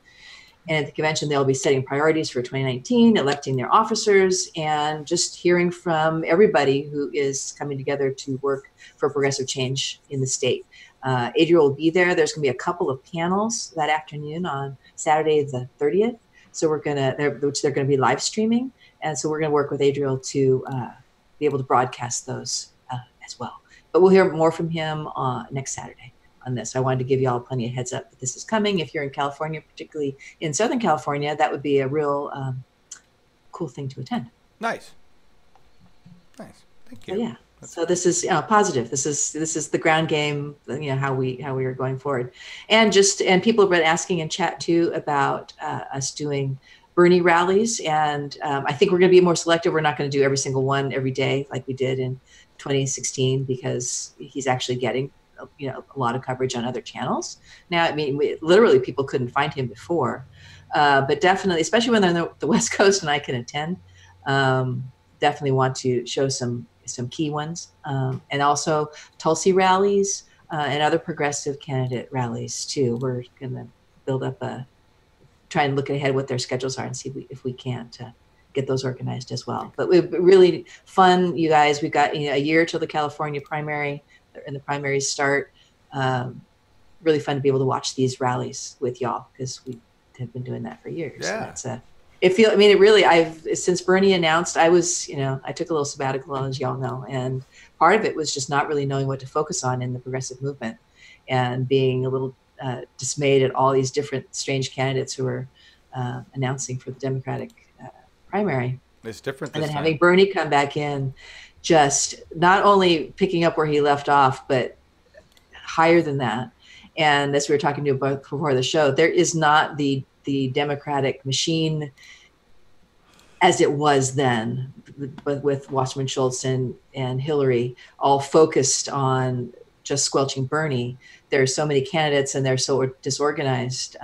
And at the convention, they'll be setting priorities for 2019, electing their officers, and just hearing from everybody who is coming together to work for progressive change in the state. Adriel will be there. There's going to be a couple of panels that afternoon on Saturday the 30th. So which they're going to be live streaming. And so we're going to work with Adriel to be able to broadcast those as well. but we'll hear more from him next Saturday on this. I wanted to give you all plenty of heads up that this is coming. If you're in California, particularly in Southern California, that would be a real cool thing to attend. Nice. Thank you. So, yeah. So this is positive. This is the ground game. How we are going forward, and people have been asking in chat too about us doing Bernie rallies, and I think we're going to be more selective. We're not going to do every single one every day like we did in 2016 because he's actually getting a lot of coverage on other channels now. I mean, literally people couldn't find him before, but definitely, especially when they're on the West Coast and I can attend, definitely want to show some key ones, and also Tulsi rallies and other progressive candidate rallies too. We're going to build up try and look ahead what their schedules are and see if we can't get those organized as well. But we've really fun, you guys. We've got a year till the California primary, and the primaries start. Really fun to be able to watch these rallies with y'all because we have been doing that for years. Yeah. So since Bernie announced, I took a little sabbatical, as y'all know, and part of it was just not really knowing what to focus on in the progressive movement and being a little dismayed at all these different strange candidates who were announcing for the Democratic primary. It's different this and then time. having Bernie come back in, just not only picking up where he left off, but higher than that. And as we were talking about before the show, there is not the Democratic machine as it was then, but with Wasserman Schultz and Hillary all focused on just squelching Bernie. There are so many candidates and they're so disorganized.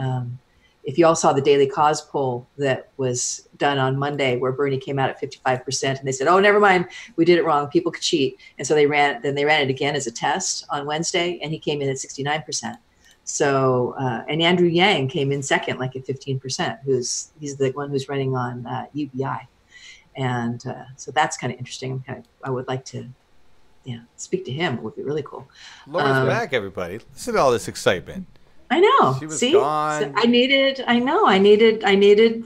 If you all saw the Daily Cause poll that was done on Monday, where Bernie came out at 55%, and they said, "Oh, never mind, we did it wrong. People could cheat." And so they ran it again as a test on Wednesday, and he came in at 69%. So, and Andrew Yang came in second, like at 15%. He's the one who's running on UBI, and so that's kind of interesting. I would like to, speak to him. It would be really cool. Laura's back, everybody. Listen to all this excitement. I know. She was See, gone. So I needed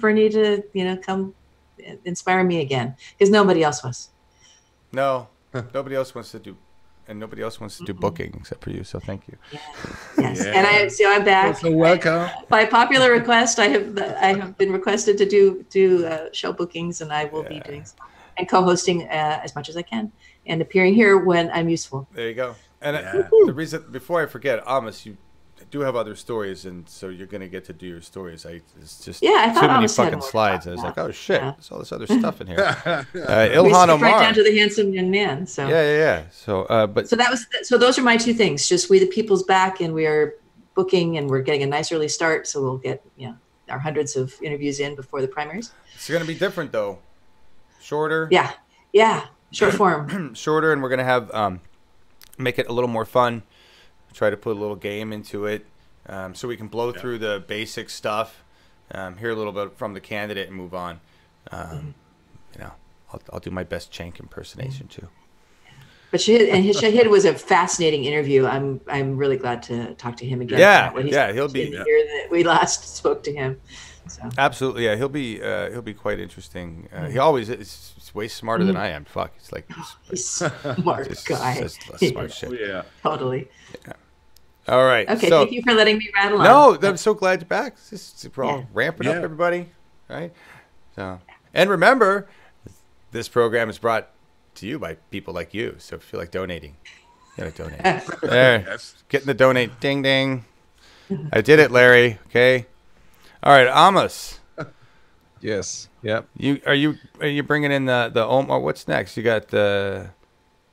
Bernie to, come inspire me again, because nobody else was. No, nobody else wants to do, and nobody else wants to do booking except for you. So thank you. Yeah. Yes, and I'm back. So welcome. By popular request, I have been requested to do show bookings, and I will be doing so, and co-hosting as much as I can, and appearing here when I'm useful. There you go. And the reason, before I forget, Amos, you do have other stories, and so you're going to get to do your stories. It's just too many fucking slides. I was like, oh shit, there's all this other stuff in here. Ilhan Omar, right down to the handsome young man. So yeah. So those are my two things. Just We the People's back, and we are booking, and we're getting a nice early start. So we'll get our hundreds of interviews in before the primaries. It's going to be different though, shorter. Yeah, short form. Shorter, and we're going to have make it a little more fun. Try to put a little game into it, so we can blow through the basic stuff, hear a little bit from the candidate, and move on. I'll do my best Cenk impersonation too. But Shahid was a fascinating interview. I'm really glad to talk to him again. He'll be here that we last spoke to him. So. Absolutely, yeah, he'll be quite interesting. He always is. He's way smarter than I am. Fuck, he's like he's smart guy. Just smart shit. Yeah, totally. Yeah. All right. Okay, thank you for letting me rattle on. No, I'm so glad you're back. We're all ramping up, everybody. Right? So, and remember, this program is brought to you by people like you. So if you feel like donating, you gotta donate. There, getting the donate. Ding, ding. I did it, Larry. Okay. All right, Amos. Yes. Yep. Are you bringing in the Omar? What's next? You got the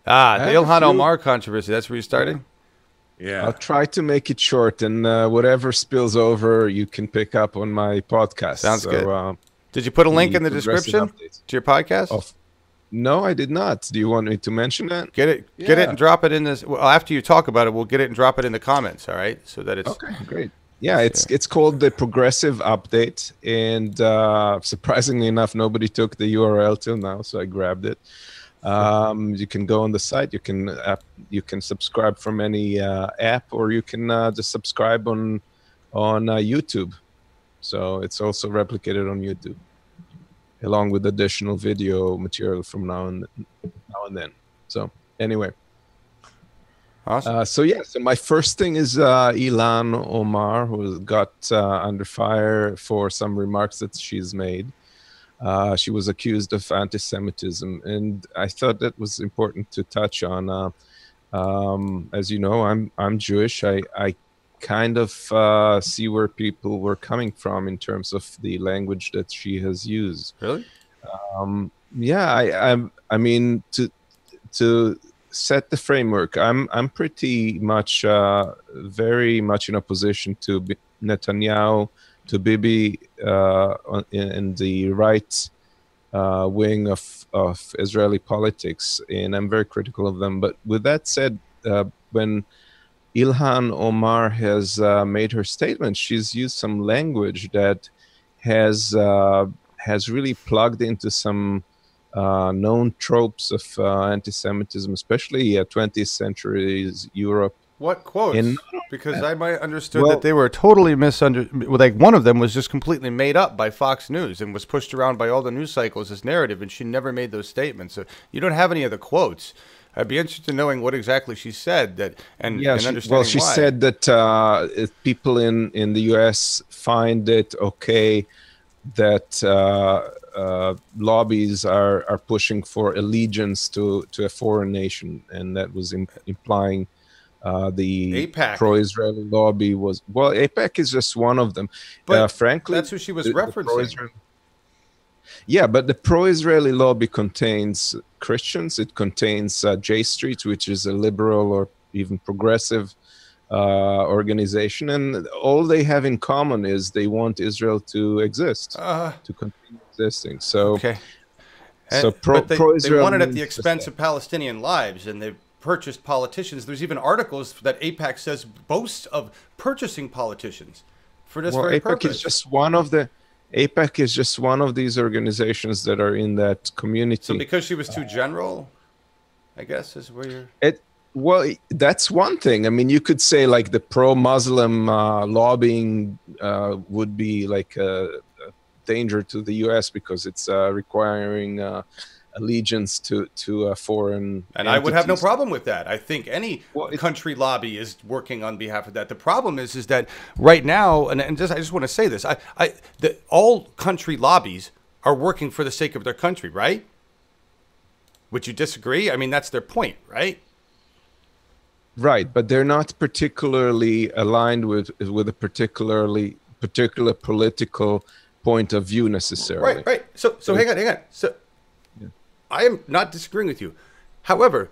Ilhan Omar controversy. That's where you started. Yeah. I'll try to make it short, and whatever spills over, you can pick up on my podcast. Sounds good. Did you put a link in the description to your podcast? No, I did not. Do you want me to mention that? Get it and drop it in this. Well, after you talk about it, we'll get it and drop it in the comments. All right, so that it's okay. Great. Yeah, it's called the Progressive Update, and surprisingly enough, nobody took the URL till now, so I grabbed it. You can go on the site. You can subscribe from any app, or you can just subscribe on YouTube. So it's also replicated on YouTube, along with additional video material from now and then. So anyway, Awesome. So my first thing is Ilhan Omar, who got under fire for some remarks that she's made. She was accused of anti-Semitism, and I thought that was important to touch on. As you know, I'm Jewish. I kind of see where people were coming from in terms of the language that she has used. Really? I mean, to set the framework, I'm pretty much very much in opposition to Netanyahu, to Bibi, in the right wing of Israeli politics, and I'm very critical of them. But with that said, when Ilhan Omar has made her statement, she's used some language that has really plugged into some known tropes of anti-Semitism, especially 20th century's Europe. What quotes? In- Because I might understood that they were totally misunderstood. Like one of them was just completely made up by Fox News and was pushed around by all the news cycles as narrative, and she never made those statements. So you don't have any of the quotes. I'd be interested in knowing what exactly she said and understanding well, she why. said that if people in the U.S. find it okay that lobbies are pushing for allegiance to a foreign nation, and that was implying the AIPAC. pro-Israeli lobby was, well, AIPAC is just one of them. But frankly, that's who she was referencing. Yeah, but the pro-Israeli lobby contains Christians. It contains J Street, which is a liberal or even progressive organization, and all they have in common is they want Israel to exist, to continue existing. So, okay. But they pro-Israel want it at the expense of Palestinian lives, and they've purchased politicians. There's even articles that AIPAC says boasts of purchasing politicians for this very AIPAC purpose. is just one of the. AIPAC is just one of these organizations that are in that community. So because she was too general, I guess is where you're... Well, that's one thing. I mean, you could say like the pro-Muslim lobbying would be like a danger to the U.S. because it's requiring allegiance to a foreign And entities. I would have no problem with that. I think any country lobby is working on behalf of that. The problem is that right now, and I just want to say this, all country lobbies are working for the sake of their country, right? Would you disagree? I mean, that's their point, right? Right, but they're not particularly aligned with a particular political point of view necessarily. Right. So hang on. So I am not disagreeing with you. However,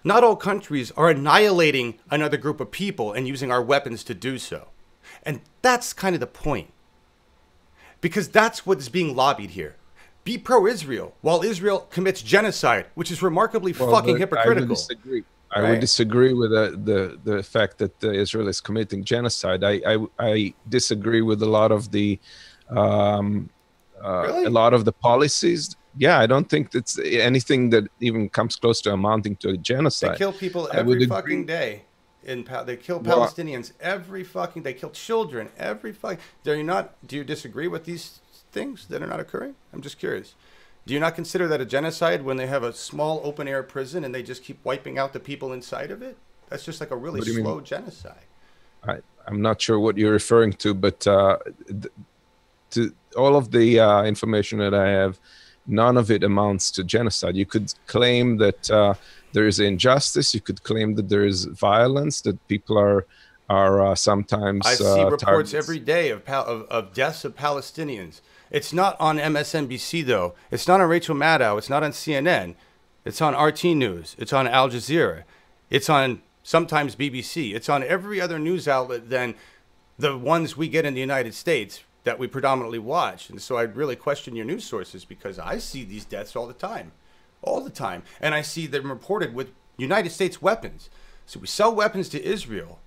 not all countries are annihilating another group of people and using our weapons to do so. And that's kind of the point. Because that's what's being lobbied here. Be pro-Israel while Israel commits genocide, which is remarkably fucking hypocritical. I would disagree with the fact that Israel is committing genocide. I disagree with a lot of the Really? a lot of the policies. Yeah, I don't think that's anything that even comes close to amounting to a genocide. They kill people every fucking day. They kill Palestinians every fucking day. They kill children every fucking... Do you disagree with these things that are not occurring? I'm just curious. Do you not consider that a genocide when they have a small open-air prison and they just keep wiping out the people inside of it? That's just like a really slow genocide. I'm not sure what you're referring to, but to all of the information that I have, none of it amounts to genocide. You could claim that there is injustice. You could claim that there is violence, that people are sometimes. I see reports targets. every day of deaths of Palestinians. It's not on MSNBC, though. It's not on Rachel Maddow. It's not on CNN. It's on RT News. It's on Al Jazeera. It's on sometimes BBC. It's on every other news outlet than the ones we get in the United States that we predominantly watch. And so I'd really question your news sources because I see these deaths all the time. All the time. And I see them reported with United States weapons. So we sell weapons to Israel.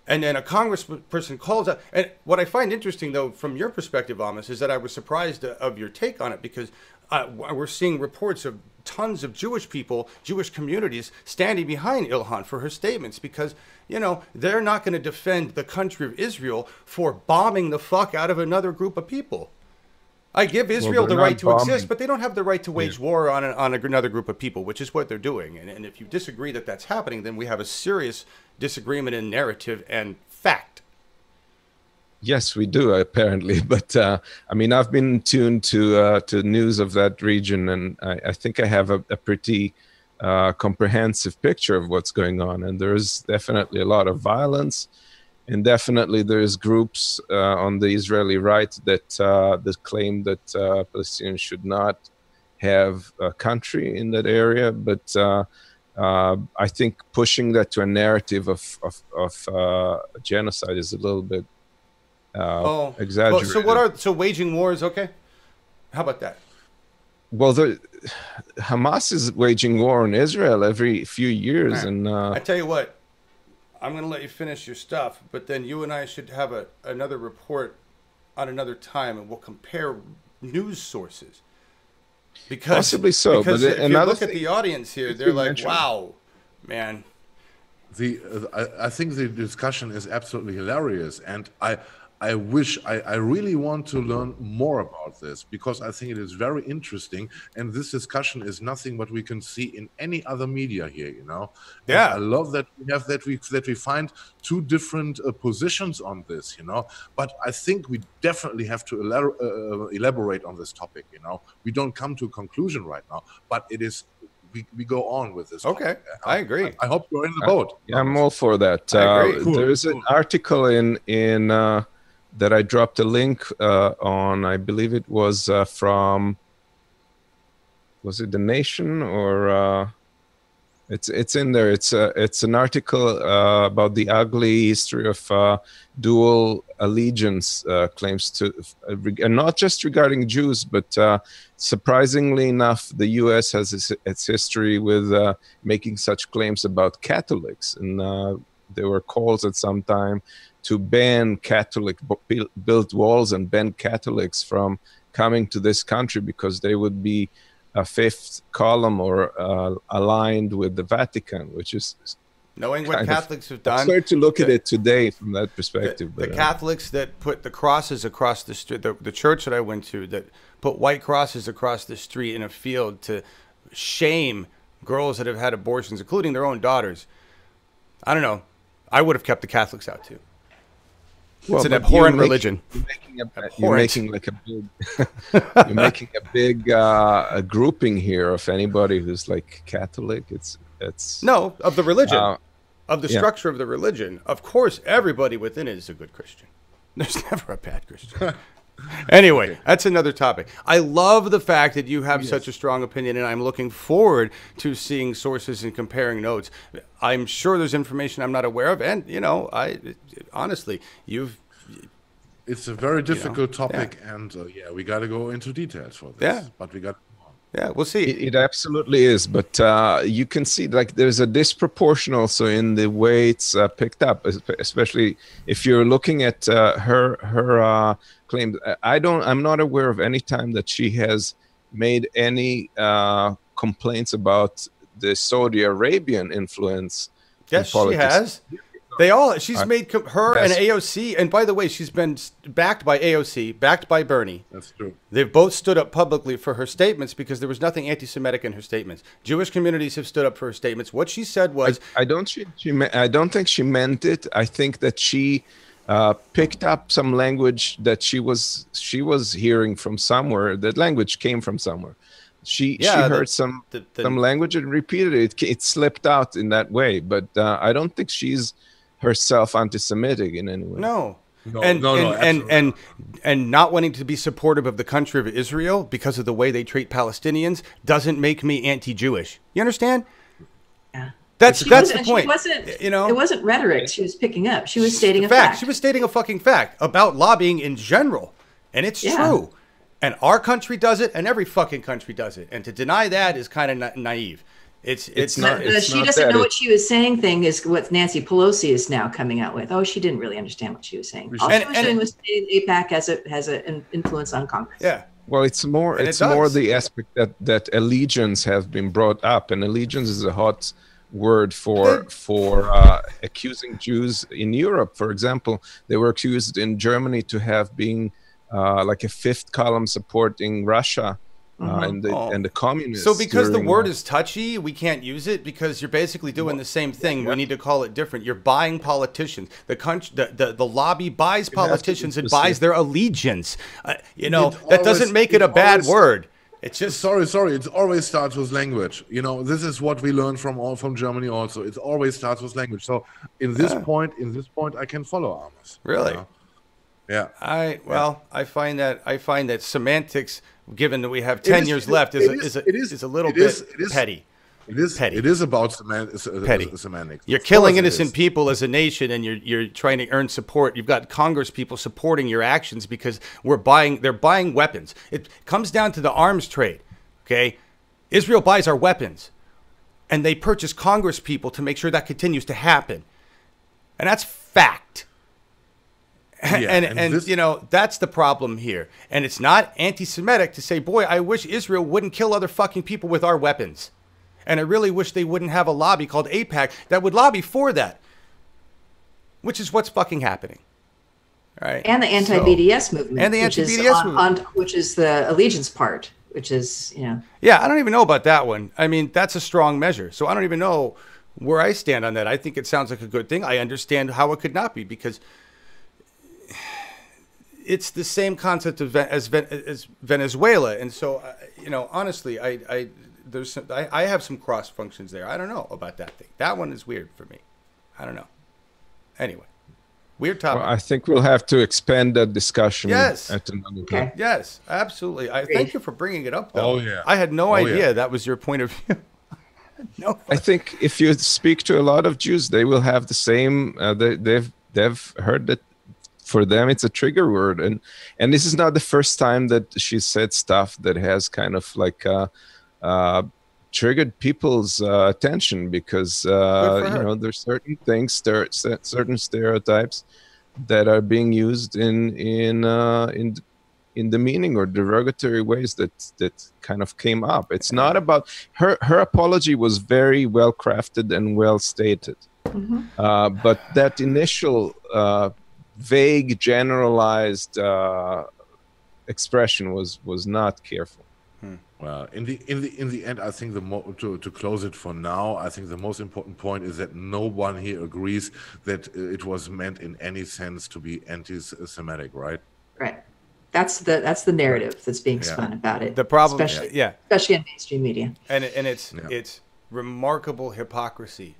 And then a congressperson calls out. And what I find interesting, though, from your perspective, Amos, is that I was surprised of your take on it because we're seeing reports of tons of Jewish people, Jewish communities standing behind Ilhan for her statements because, they're not going to defend the country of Israel for bombing the fuck out of another group of people. I give Israel the they're right not to bombing. exist, but they don't have the right to wage war on another group of people, which is what they're doing. And if you disagree that that's happening, then we have a serious disagreement in narrative and fact. Yes, we do apparently, but I mean, I've been tuned to news of that region, and I think I have a pretty comprehensive picture of what's going on. And there's definitely a lot of violence, and definitely there's groups on the Israeli right that claim that Palestinians should not have a country in that area. But I think pushing that to a narrative of genocide is a little bit exaggerated. So waging war is okay? How about that? Well, Hamas is waging war on Israel every few years, Right. and I tell you what, I'm going to let you finish your stuff, but then you and I should have another report on another time, and we'll compare news sources. Because, possibly so. Because But if you look at the audience here, they're like, mentioned. wow, man. I think the discussion is absolutely hilarious, and I wish I really want to learn more about this, because I think it is very interesting, and this discussion is nothing what we can see in any other media here, you know. Yeah. And I love that we have that we find two different positions on this, you know. But I think we definitely have to elaborate on this topic, you know. We don't come to a conclusion right now, but it is. We go on with this. Okay, topic. I agree. I hope you're in the boat. yeah, I'm all for that. I agree. Cool, There's an article in that I dropped a link on. I believe it was from. Was it The Nation or? It's in there. It's an article about the ugly history of dual allegiance claims to, and not just regarding Jews, but surprisingly enough, the U.S. has its history with making such claims about Catholics, and there were calls at some time to ban Catholic built walls and ban Catholics from coming to this country because they would be a fifth column or aligned with the Vatican, which is Knowing what Catholics have done. Absurd to look at it today from that perspective. The Catholics that put the crosses across the street, the church that I went to, that put white crosses across the street in a field to shame girls that have had abortions, including their own daughters. I don't know. I would have kept the Catholics out too. It's an abhorrent religion. You're making like a big, you're making a big a grouping here of anybody who's like Catholic. It's no, of the religion, of the structure of the religion. Of course, everybody within it is a good Christian. There's never a bad Christian. Anyway, that's another topic. I love the fact that you have such a strong opinion, and I'm looking forward to seeing sources and comparing notes. I'm sure there's information I'm not aware of, and honestly, it's a very difficult topic, and we got to go into details for this. Yeah, but we got. Yeah, we'll see. It absolutely is, but you can see like there's a disproportion also in the way it's picked up, especially if you're looking at her claim. I'm not aware of any time that she has made any complaints about the Saudi Arabian influence. Yes, she has. She's made her and AOC, and by the way, she's been backed by AOC, backed by Bernie. That's true. They've both stood up publicly for her statements because there was nothing anti-Semitic in her statements. Jewish communities have stood up for her statements. What she said was, I don't think she meant it. I think that she picked up some language that she was hearing from somewhere. That language came from somewhere. She heard some language and repeated it. It slipped out in that way, but I don't think she's herself anti-Semitic in any way. No. And not wanting to be supportive of the country of Israel because of the way they treat Palestinians doesn't make me anti-Jewish. You understand? Yeah. That's the point. It wasn't rhetoric she was picking up. She was stating a fact. She was stating a fucking fact about lobbying in general, and it's true. And our country does it, and every fucking country does it. And to deny that is kind of naive. It's not. She doesn't know what she was saying. Thing is what Nancy Pelosi is now coming out with. Oh, she didn't really understand what she was saying. All she was doing was saying AIPAC has an influence on Congress. Yeah. Well, it's more the aspect that allegiance have been brought up, and allegiance is a hot word for accusing Jews in Europe. For example, they were accused in Germany to have been like a fifth column supporting Russia and the communists. So because the during, word is touchy, we can't use it because you're basically doing the same thing. We need to call it different. You're buying politicians. The country, the lobby buys politicians and buys their allegiance. You know, that doesn't make it a bad word. It's just sorry. It always starts with language. You know, this is what we learned from Germany. Also, it always starts with language. So in this point, I can follow Amos. Really? You know? Yeah. I find that semantics, given that we have 10 years left, is a little bit petty. It is petty. It is about semantics. You're killing innocent people as a nation, and you're trying to earn support. You've got Congress people supporting your actions because they're buying weapons. It comes down to the arms trade. Okay, Israel buys our weapons, and they purchase Congress people to make sure that continues to happen, and that's fact. And you know, that's the problem here. And it's not anti-Semitic to say, boy, I wish Israel wouldn't kill other fucking people with our weapons. And I really wish they wouldn't have a lobby called AIPAC that would lobby for that, which is what's fucking happening. All right. And the anti-BDS movement. And the anti-BDS movement. Which is the allegiance part, which is, you know. Yeah, I don't even know about that one. I mean, that's a strong measure. So I don't even know where I stand on that. I think it sounds like a good thing. I understand how it could not be because it's the same concept as Venezuela. And so, you know, honestly, I have some cross functions there. I don't know about that thing. That one is weird for me. I don't know. Anyway, weird topic. Well, I think we'll have to expand that discussion. Yes. At another time. Yes, absolutely. I thank you for bringing it up, though. Oh, yeah. I had no idea that was your point of view. No. I think if you speak to a lot of Jews, they will have the same. They've heard that. For them, it's a trigger word, and this is not the first time that she said stuff that has kind of like triggered people's attention because you know, there's certain things, certain stereotypes that are being used in demeaning or derogatory ways that kind of came up. It's not about her apology was very well crafted and well stated, but that initial vague, generalized expression was not careful. Well, in the end, I think to close it for now, I think the most important point is that no one here agrees that it was meant in any sense to be anti-Semitic, right? Right. That's the narrative that's being spun about it. The problem, especially in mainstream media, and it's remarkable hypocrisy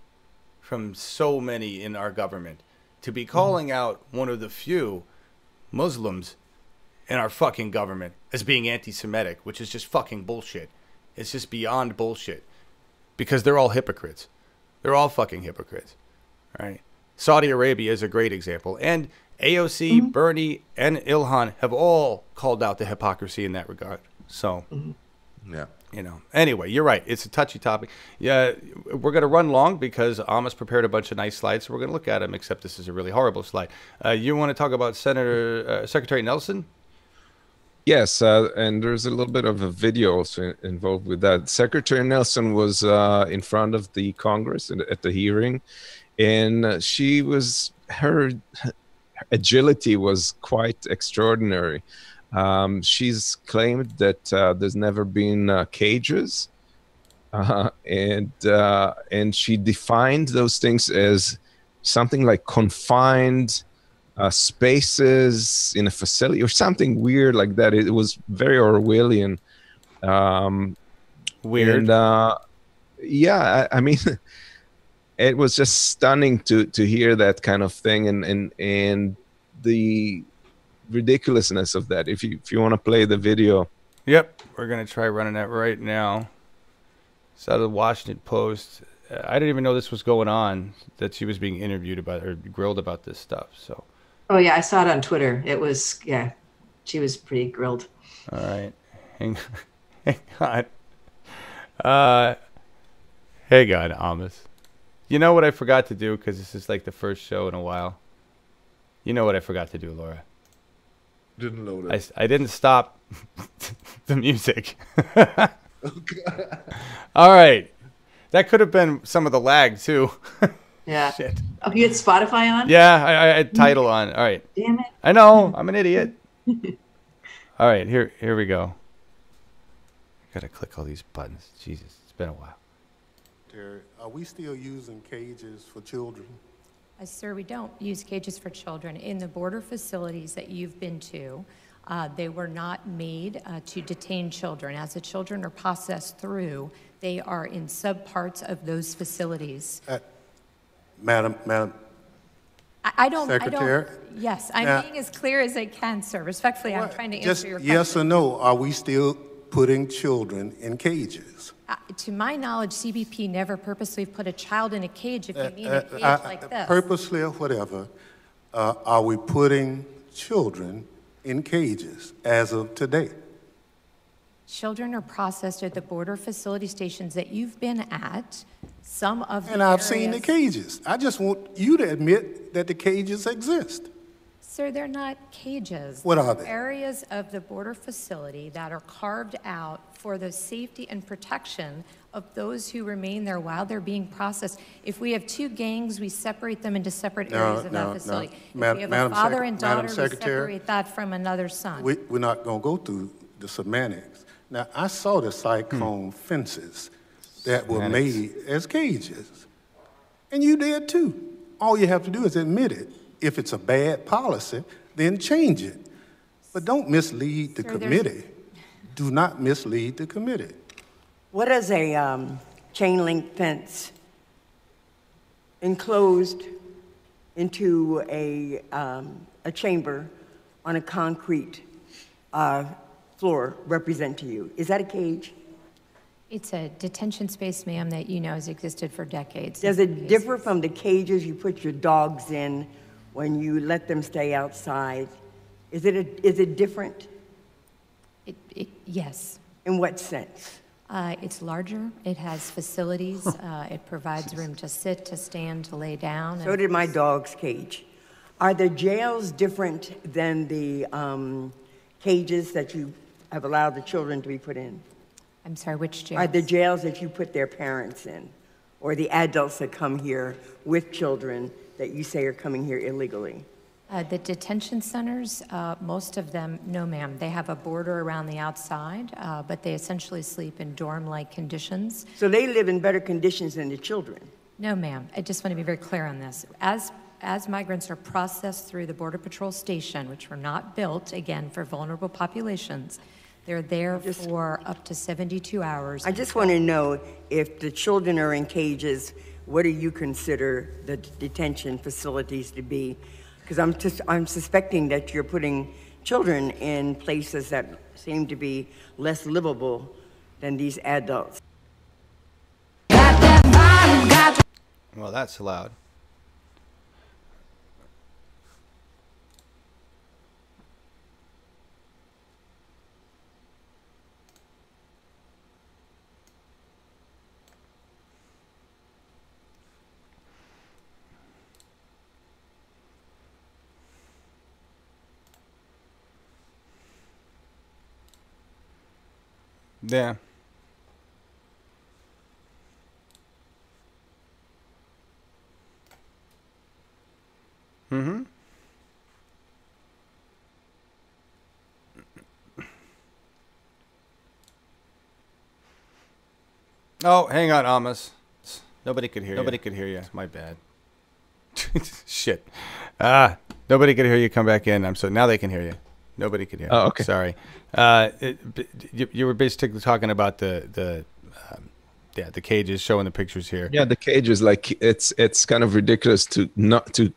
from so many in our government to be calling out one of the few Muslims in our fucking government as being anti-Semitic, which is just fucking bullshit. It's just beyond bullshit because they're all hypocrites. They're all fucking hypocrites, right? Saudi Arabia is a great example, and AOC, Bernie, and Ilhan have all called out the hypocrisy in that regard. So, yeah. You know, anyway, you're right. It's a touchy topic. Yeah, we're going to run long because Amos prepared a bunch of nice slides, so we're going to look at them, except this is a really horrible slide. You want to talk about Secretary Nielsen? Yes, and there's a little bit of a video also involved with that. Secretary Nielsen was in front of the Congress at the hearing, and her agility was quite extraordinary. She's claimed that there's never been cages, and she defined those things as something like confined spaces in a facility or something weird like that. It was very Orwellian. Weird. And, yeah, I mean, it was just stunning to hear that kind of thing and the ridiculousness of that. If you want to play the video. Yep, we're gonna try running that right now. It's out of the Washington Post. I didn't even know this was going on, that she was being interviewed about or grilled about this stuff. So. Oh yeah, I saw it on Twitter. It was she was pretty grilled. All right, hang on. Hang on, Amos. You know what I forgot to do, because this is like the first show in a while. You know what I forgot to do, Laura? Didn't load it. I didn't stop the music. All right. That could have been some of the lag, too. Yeah. Shit. Oh, you had Spotify on? Yeah, I had Tidal on. All right. Damn it. I know. I'm an idiot. All right, here we go. Gotta click all these buttons. Jesus, it's been a while. Terry, are we still using cages for children? Sir, we don't use cages for children. In the border facilities that you've been to, they were not made to detain children. As the children are processed through, they are in subparts of those facilities. Madam I don't. Secretary? Yes, I'm being as clear as I can, sir. Respectfully, I'm trying to answer your question. Yes or no, are we still putting children in cages? To my knowledge, CBP never purposely put a child in a cage, if you mean a cage like this. Purposely or whatever, are we putting children in cages as of today? Children are processed at the border facility stations that you've been at. Some of the And I've seen the cages. I just want you to admit that the cages exist. Sir, they're not cages. What are they? Areas of the border facility that are carved out for the safety and protection of those who remain there while they're being processed. If we have two gangs, we separate them into separate areas of that facility. If we have a father and daughter, we separate that from another son. We're not going to go through the semantics. Now, I saw the cyclone fences that were made as cages. And you did too. All you have to do is admit it. If it's a bad policy, then change it. But don't mislead the committee. Do not mislead the committee. What is a chain link fence enclosed into a chamber on a concrete floor represent to you? Is that a cage? It's a detention space, ma'am, that you know has existed for decades. Does it differ from the cages you put your dogs in when you let them stay outside? Is it different? Yes. In what sense? It's larger. It has facilities. It provides room to sit, to stand, to lay down. So did my dog's cage. Are the jails different than the cages that you have allowed the children to be put in? I'm sorry, which jails? Are the jails that you put their parents in, or the adults that come here with children that you say are coming here illegally? The detention centers, most of them, no ma'am. They have a border around the outside, but they essentially sleep in dorm-like conditions. So they live in better conditions than the children? No ma'am. I just want to be very clear on this. As migrants are processed through the Border Patrol station, which were not built, again, for vulnerable populations, they're there for up to 72 hours. I just want to know, if the children are in cages, what do you consider the detention facilities to be? Because I'm suspecting that you're putting children in places that seem to be less livable than these adults. Well, that's loud. Yeah. Mm-hmm. Oh, hang on, Amos. Nobody could hear you. Nobody could hear you. My bad. Shit. Nobody could hear you. Come back in. Now they can hear you. Nobody could hear. Oh, okay. Sorry. You were basically talking about the cages, showing the pictures here. Yeah, the cages. Like it's kind of ridiculous to not to.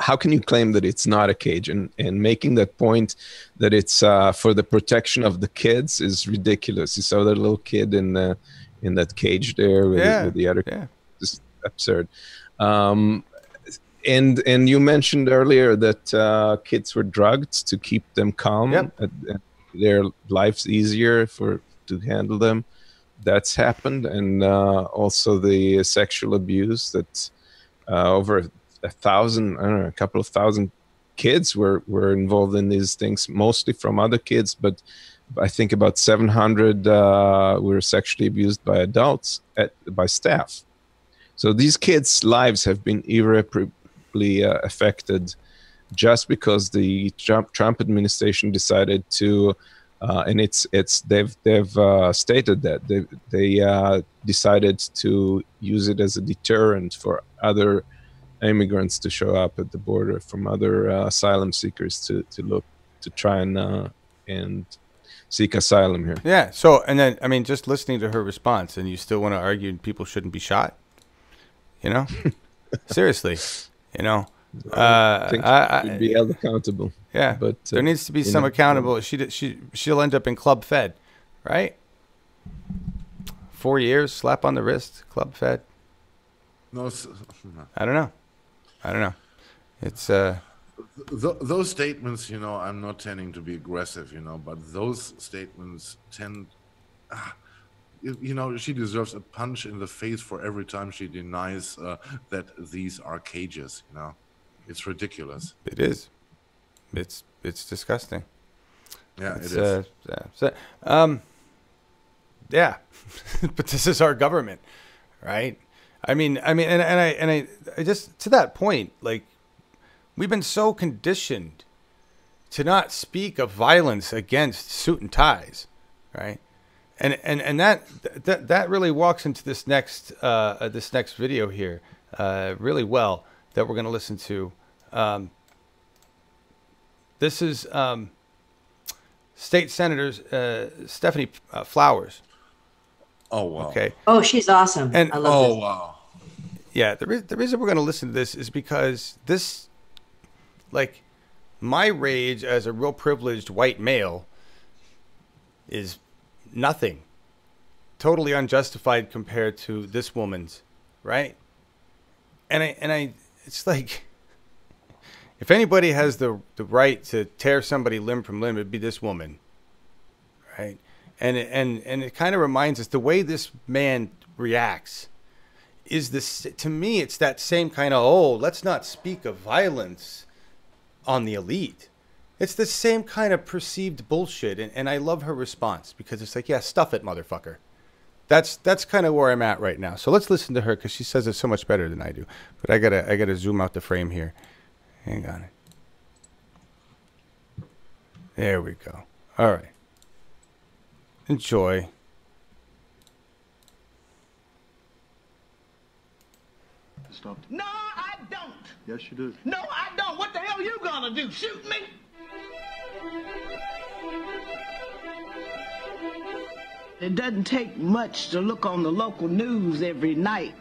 How can you claim that it's not a cage? And making that point that it's for the protection of the kids is ridiculous. You saw that little kid in that cage there with the other. Yeah. Just absurd. And you mentioned earlier that kids were drugged to keep them calm. Yep. Their life's easier to handle them. That's happened, and also the sexual abuse that over a couple of thousand kids were involved in these things, mostly from other kids, but I think about 700 were sexually abused by adults by staff. So these kids' lives have been irreparably affected just because the Trump administration decided to and they've stated that they decided to use it as a deterrent for other immigrants to show up at the border from other asylum seekers to try and seek asylum here. Yeah. So, and then, I mean, just listening to her response, and you still want to argue people shouldn't be shot? You know? Seriously. You know? I think she should be held accountable. Yeah. But there needs to be some accountable. She'll end up in Club Fed, right? 4 years, slap on the wrist, Club Fed. No, I don't know. It's those statements, you know, I'm not tending to be aggressive, you know, but those statements tend, you know, she deserves a punch in the face for every time she denies that these are cages, you know. It's ridiculous. It is. It's disgusting. Yeah, it is. Yeah, but this is our government, right? I mean, and I just, to that point, like, we've been so conditioned to not speak of violence against suit and ties, right? And that really walks into this next video here really well, that we're going to listen to. This is State Senator Stephanie Flowers. Oh, wow. Okay. Oh, she's awesome. And I love this. Wow. Yeah, the reason we're going to listen to this is because this, like, my rage as a real privileged white male is nothing. Totally unjustified compared to this woman's, right? And I it's like, if anybody has the right to tear somebody limb from limb, it'd be this woman, right? And it kind of reminds us, the way this man reacts is this, to me, it's that same kind of, oh, let's not speak of violence on the elite. It's the same kind of perceived bullshit. And I love her response, because it's like, yeah, stuff it, motherfucker. That's kind of where I'm at right now. So let's listen to her, because she says it so much better than I do. But I gotta zoom out the frame here. Hang on. There we go. All right. Enjoy. No, I don't. Yes, you do. No, I don't. What the hell are you gonna do? Shoot me? It doesn't take much to look on the local news every night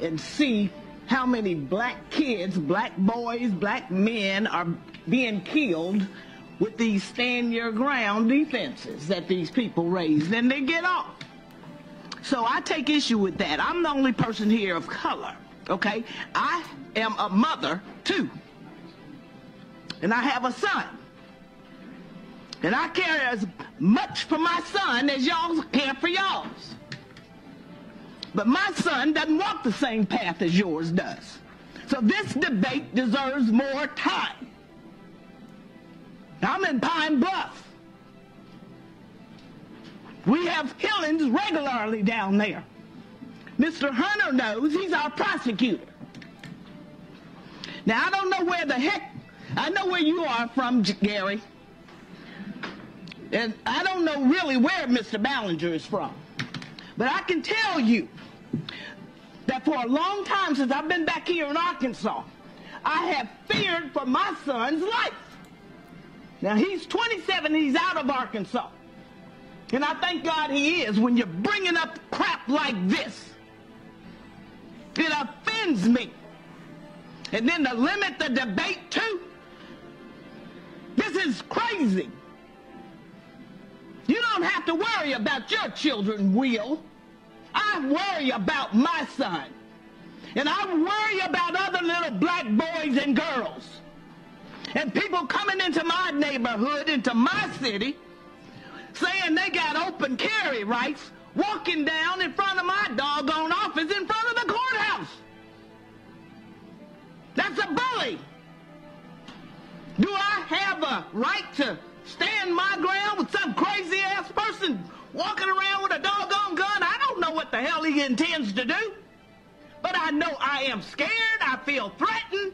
and see how many black kids, black boys, black men are being killed with these stand-your-ground defenses that these people raise, and they get off. So I take issue with that. I'm the only person here of color, okay? I am a mother, too. And I have a son. And I care as much for my son as y'all care for y'all's. But my son doesn't walk the same path as yours does. So this debate deserves more time. I'm in Pine Bluff. We have killings regularly down there. Mr. Hunter knows, he's our prosecutor. Now, I don't know where the heck, I know where you are from, Gary. And I don't know really where Mr. Ballinger is from. But I can tell you that for a long time since I've been back here in Arkansas, I have feared for my son's life. Now, he's 27, he's out of Arkansas. And I thank God he is. When you're bringing up crap like this, it offends me. And then to limit the debate too, this is crazy. You don't have to worry about your children, Will. I worry about my son. And I worry about other little black boys and girls. And people coming into my neighborhood, into my city, saying they got open carry rights, walking down in front of my doggone office in front of the courthouse. That's a bully. Do I have a right to stand my ground with some crazy-ass person walking around with a doggone gun? I don't know what the hell he intends to do. But I know I am scared. I feel threatened.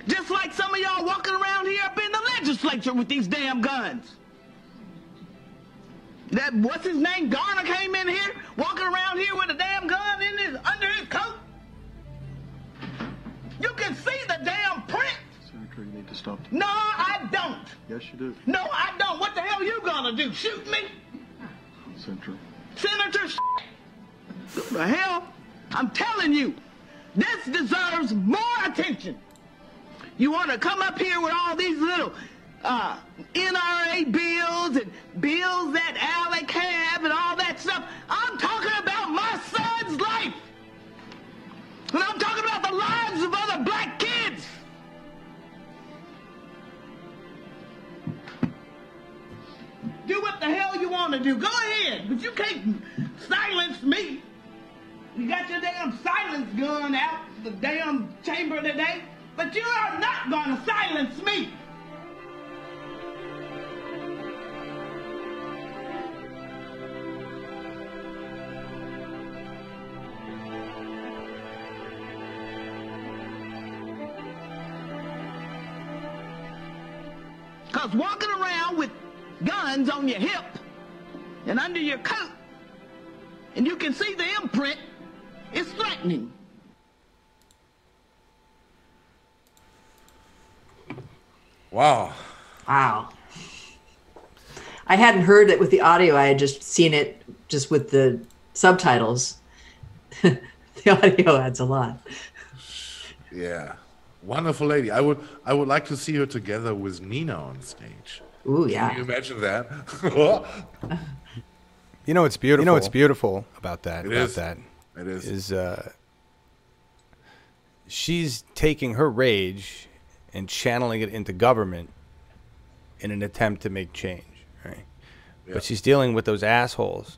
Just like some of y'all walking around here up in the legislature with these damn guns. That what's his name? Garner came in here, walking around here with a damn gun under his coat. You can see the damn print. Senator, you need to stop. No, I don't. Yes, you do. No, I don't. What the hell are you gonna do? Shoot me? Senator. Senator, what the hell? I'm telling you, this deserves more attention. You want to come up here with all these little NRA bills and bills that Alec have and all that stuff. I'm talking about my son's life. And I'm talking about the lives of other black kids. Do what the hell you want to do. Go ahead, but you can't silence me. You got your damn silence gun out the damn chamber today, but you are not going to silence me. Because walking around with guns on your hip and under your coat, and you can see the imprint, it's threatening. Wow. Wow. I hadn't heard it with the audio. I had just seen it just with the subtitles. The audio adds a lot. Yeah. Wonderful lady. I would like to see her together with Nina on stage. Ooh, yeah. Can you imagine that? You know what's beautiful? You know what's beautiful about that? It is. She's taking her rage and channeling it into government in an attempt to make change, right? Yeah. But she's dealing with those assholes.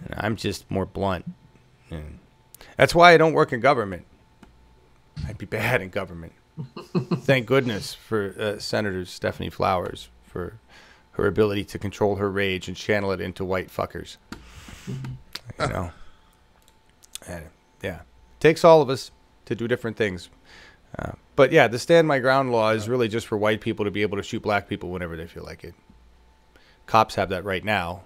And I'm just more blunt. And that's why I don't work in government. I'd be bad in government. Thank goodness for Senator Stephanie Flowers for her ability to control her rage and channel it into white fuckers. You know? And, yeah. Takes all of us to do different things. But yeah, the stand my ground law is really just for white people to be able to shoot black people whenever they feel like it. Cops have that right now.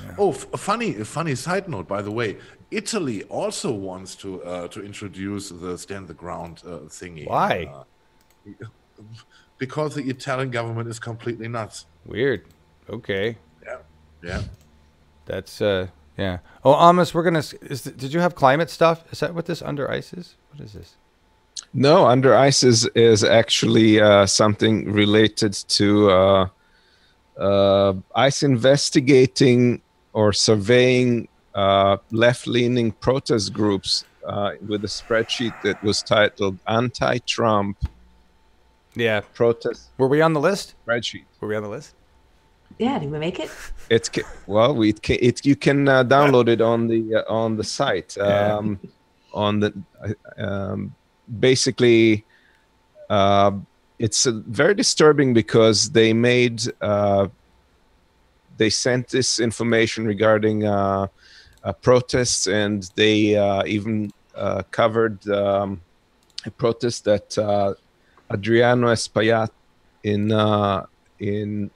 Yeah. Oh, a funny side note, by the way. Italy also wants to introduce the stand the ground thingy. Why? Because the Italian government is completely nuts. Weird. Okay. Yeah. That's yeah. Oh, Amos, we're gonna. Did you have climate stuff? Is that what this Under Ice is? What is this? No, Under Ice is actually something related to ICE investigating or surveying left-leaning protest groups with a spreadsheet that was titled Anti-Trump. Yeah. Protest. Were we on the list? Spreadsheet. Were we on the list? Yeah, did we make it? You can download it on the site. Basically, it's very disturbing because they sent this information regarding protests, and they even covered a protest that Adriano Espaillat in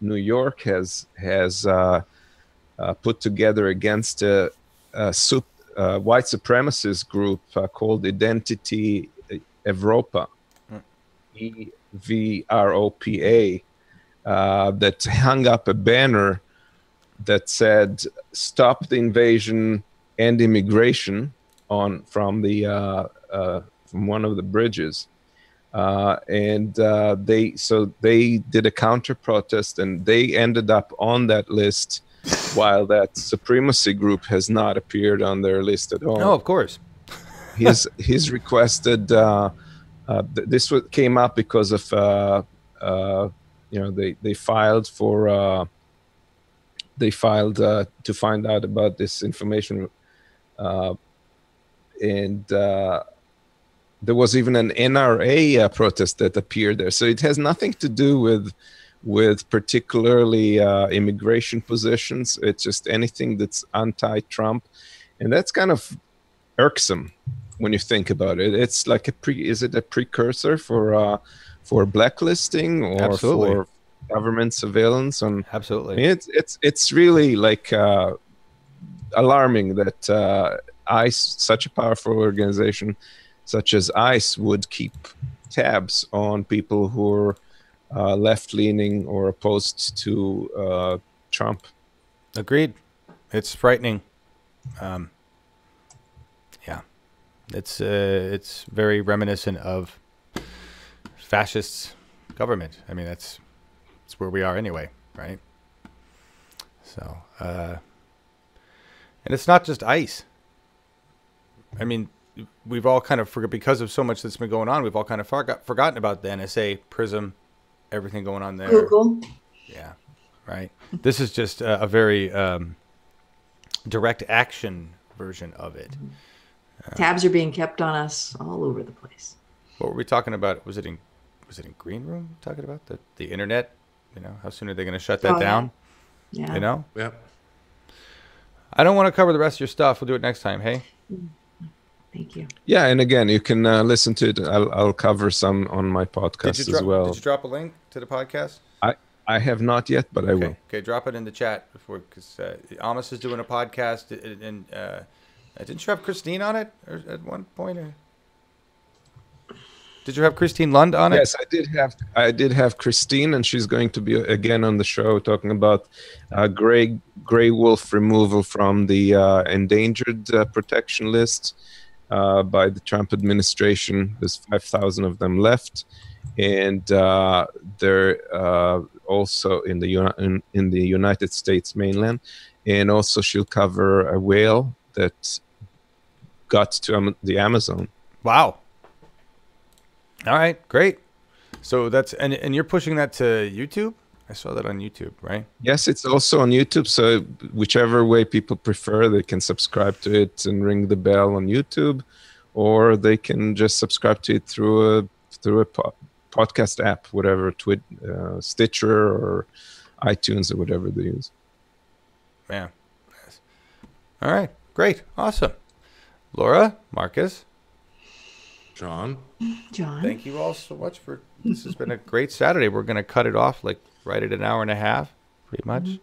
New York has put together against a white supremacist group called Identity Evropa, EVROPA, that hung up a banner that said "Stop the Invasion and Immigration" from one of the bridges. And they did a counter protest, and they ended up on that list, while that supremacy group has not appeared on their list at all. No, of course. He's requested. This came up because of they filed to find out about this information, and there was even an NRA protest that appeared there. So it has nothing to do with particularly immigration positions. It's just anything that's anti-Trump, and that's kind of irksome when you think about it. It's like is it a precursor for blacklisting or Absolutely. government surveillance on. Absolutely. I mean, it's really like alarming that ICE, such a powerful organization such as ICE, would keep tabs on people who are left-leaning or opposed to Trump. Agreed. It's frightening. Yeah, it's very reminiscent of fascist government. I mean, that's where we are anyway, right? So, and it's not just ICE. I mean, we've all kind of because of so much that's been going on, we've all kind of forgotten about the NSA, PRISM, everything going on there. Google. Yeah, right. This is just a very direct action version of it. Tabs are being kept on us all over the place. What were we talking about? Was it in Green Room talking about the internet? You know, how soon are they going to shut that down? Yeah. You know? Yeah. I don't want to cover the rest of your stuff. We'll do it next time. Hey? Thank you. Yeah, and again, you can listen to it. I'll cover some on my podcast as well. Did you drop a link to the podcast? I have not yet, but I will. Okay, drop it in the chat before, because Amos is doing a podcast, and didn't you have Christine on it at one point? Did you have Christine Lund on it? Yes, I did have Christine, and she's going to be again on the show talking about gray wolf removal from the endangered protection list by the Trump administration. There's 5,000 of them left, and they're also in the United States mainland. And also, she'll cover a whale that got to the Amazon. Wow. All right, great. So that's and you're pushing that to YouTube? I saw that on YouTube, right? Yes, it's also on YouTube. So whichever way people prefer, they can subscribe to it and ring the bell on YouTube, or they can just subscribe to it through a podcast app, whatever, Stitcher or iTunes or whatever they use. Yeah. Yes. All right, great, awesome. Laura, Marcus, John. Thank you all so much for this. Has been a great Saturday. We're going to cut it off like right at an hour and a half, pretty much.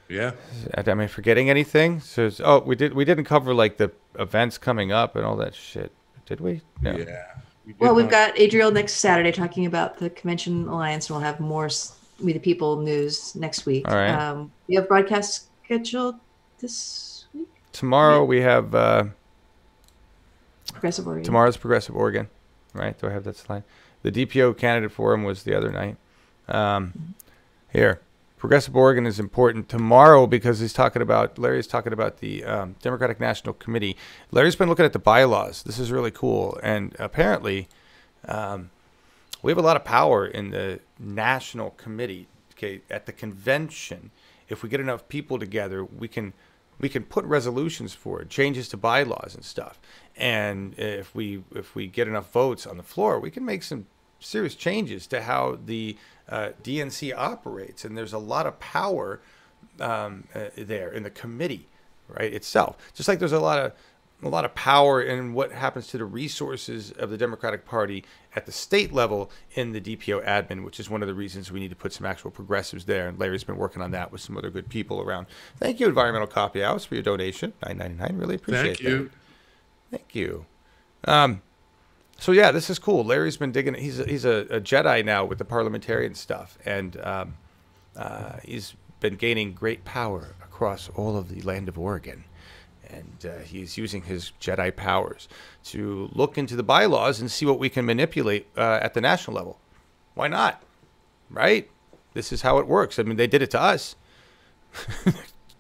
Yeah. Am I forgetting anything? So, we didn't cover like the events coming up and all that shit, did we? No. Yeah. Well, we've got Adriel next Saturday talking about the Convention Alliance, and we'll have more We the People news next week. All right. We have broadcast scheduled this week. Tomorrow we have Progressive Oregon. Tomorrow's Progressive Oregon, right? Do I have that slide? The DPO candidate forum was the other night. Here, Progressive Oregon is important tomorrow because Larry's talking about the Democratic National Committee. Larry's been looking at the bylaws. This is really cool. And apparently, we have a lot of power in the National Committee. Okay, at the convention, if we get enough people together, we can put resolutions for it, changes to bylaws and stuff. And if we get enough votes on the floor, we can make some serious changes to how the DNC operates. And there's a lot of power there in the committee, right, itself. Just like there's a lot of power in what happens to the resources of the Democratic Party at the state level in the DPO admin, which is one of the reasons we need to put some actual progressives there. And Larry's been working on that with some other good people around. Thank you, Environmental Coffee House, for your donation, $9.99. Really appreciate that. Thank you. So yeah, this is cool. Larry's been digging. He's a Jedi now with the parliamentarian stuff, and he's been gaining great power across all of the land of Oregon. And he's using his Jedi powers to look into the bylaws and see what we can manipulate at the national level. Why not? Right? This is how it works. I mean, they did it to us.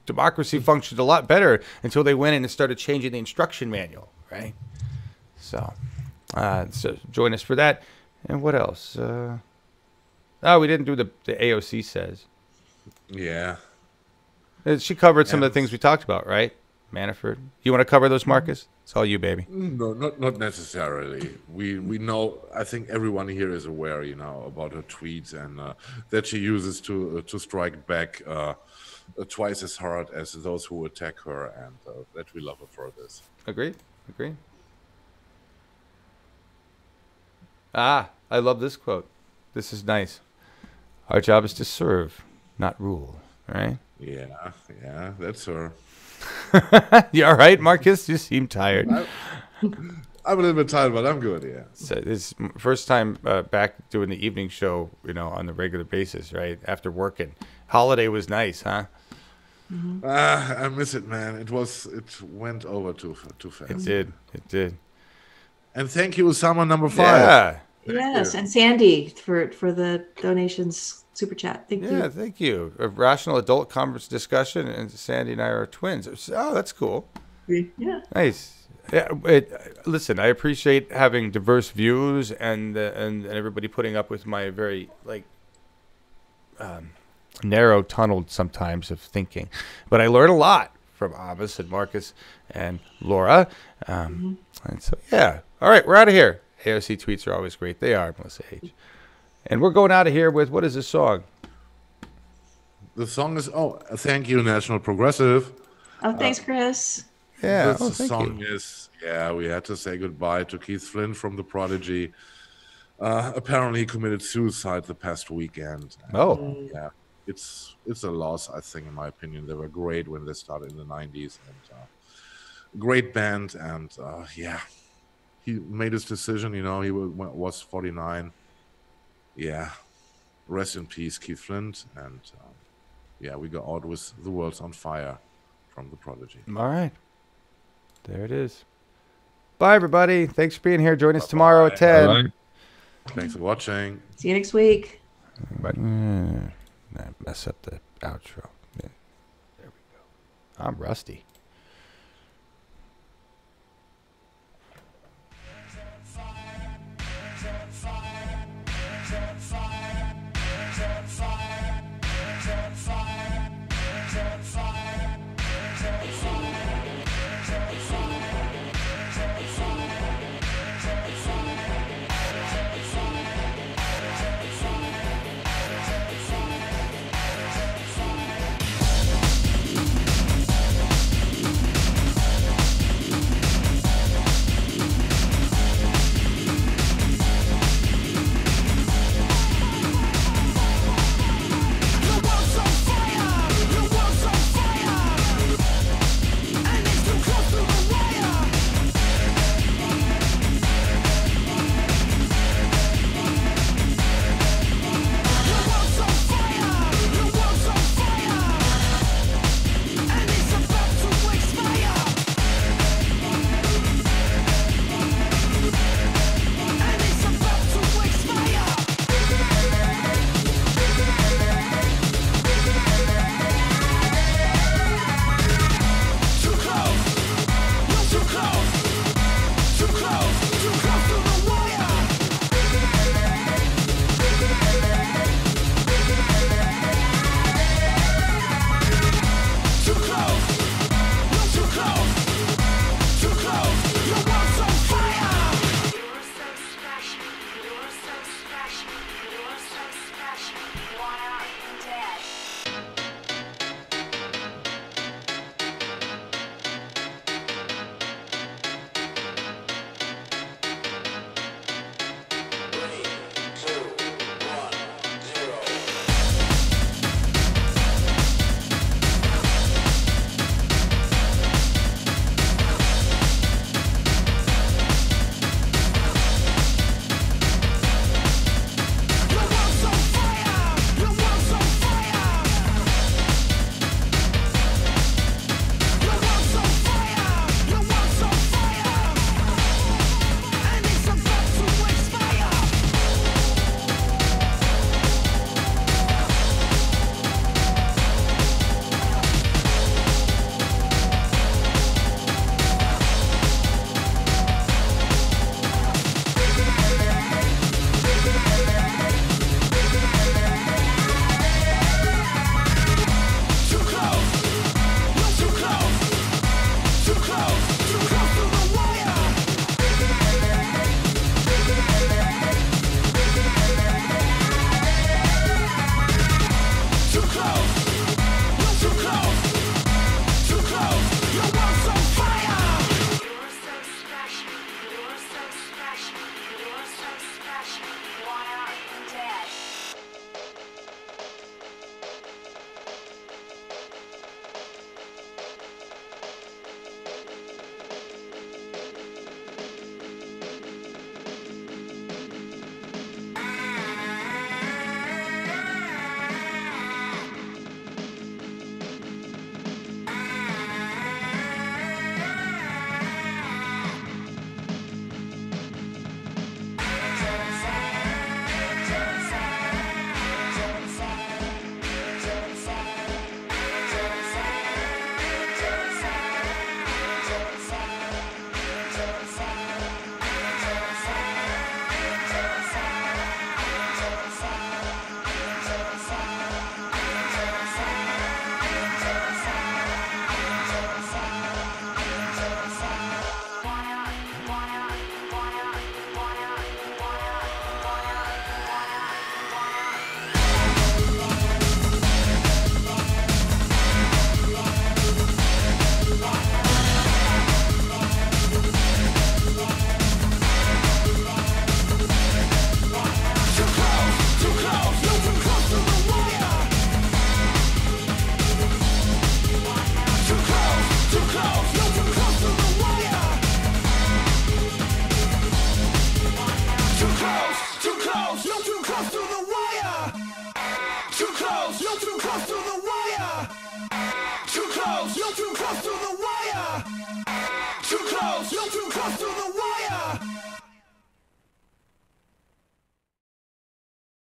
Democracy functioned a lot better until they went in and started changing the instruction manual, right? So join us for that. And what else? We didn't do the AOC Says. Yeah. She covered some of the things we talked about, right? Manafort. You want to cover those, Marcus? It's all you, baby. No, not necessarily. We know. I think everyone here is aware, about her tweets and that she uses to strike back twice as hard as those who attack her, and that we love her for this. Agreed. I love this quote. This is nice. Our job is to serve, not rule, right? Yeah, that's her. You all right, Marcus? You seem tired. I'm a little bit tired, but I'm good, yeah. So it's first time back doing the evening show, on the regular basis, right? After working. Holiday was nice, huh? I miss it, man. It went over too fast. It did. And thank you, Osama number 5. Yeah. Yes, and Sandy for the donations super chat. Thank you. Yeah, thank you. A rational adult discussion, and Sandy and I are twins. Oh, that's cool. Yeah. Nice. Yeah, listen, I appreciate having diverse views and everybody putting up with my very narrow tunneled sometimes of thinking, but I learn a lot from Amos and Marcus and Laura, and so yeah. All right, we're out of here. AOC tweets are always great. They are, Melissa H. And we're going out of here with, what is this song? The song is Thank You, National Progressive. Oh, thanks, Chris. Yeah, the song is we had to say goodbye to Keith Flint from The Prodigy. Apparently he committed suicide the past weekend. Yeah. It's a loss, I think, in my opinion. They were great when they started in the 90s, and great band, and he made his decision. He was 49. Yeah, rest in peace, Keith Flint, and we go out with The World's on Fire from The Prodigy. All right, there it is. Bye, everybody. Thanks for being here. Join us tomorrow at 10. Bye. Thanks for watching. See you next week. Mess up the outro. Yeah. There we go. I'm rusty. close, you're too close to the wire. Too close, you're too close to the wire. Too close, you're too close to the wire. Too close, you're too close to the wire. Too close, you're too close to the wire.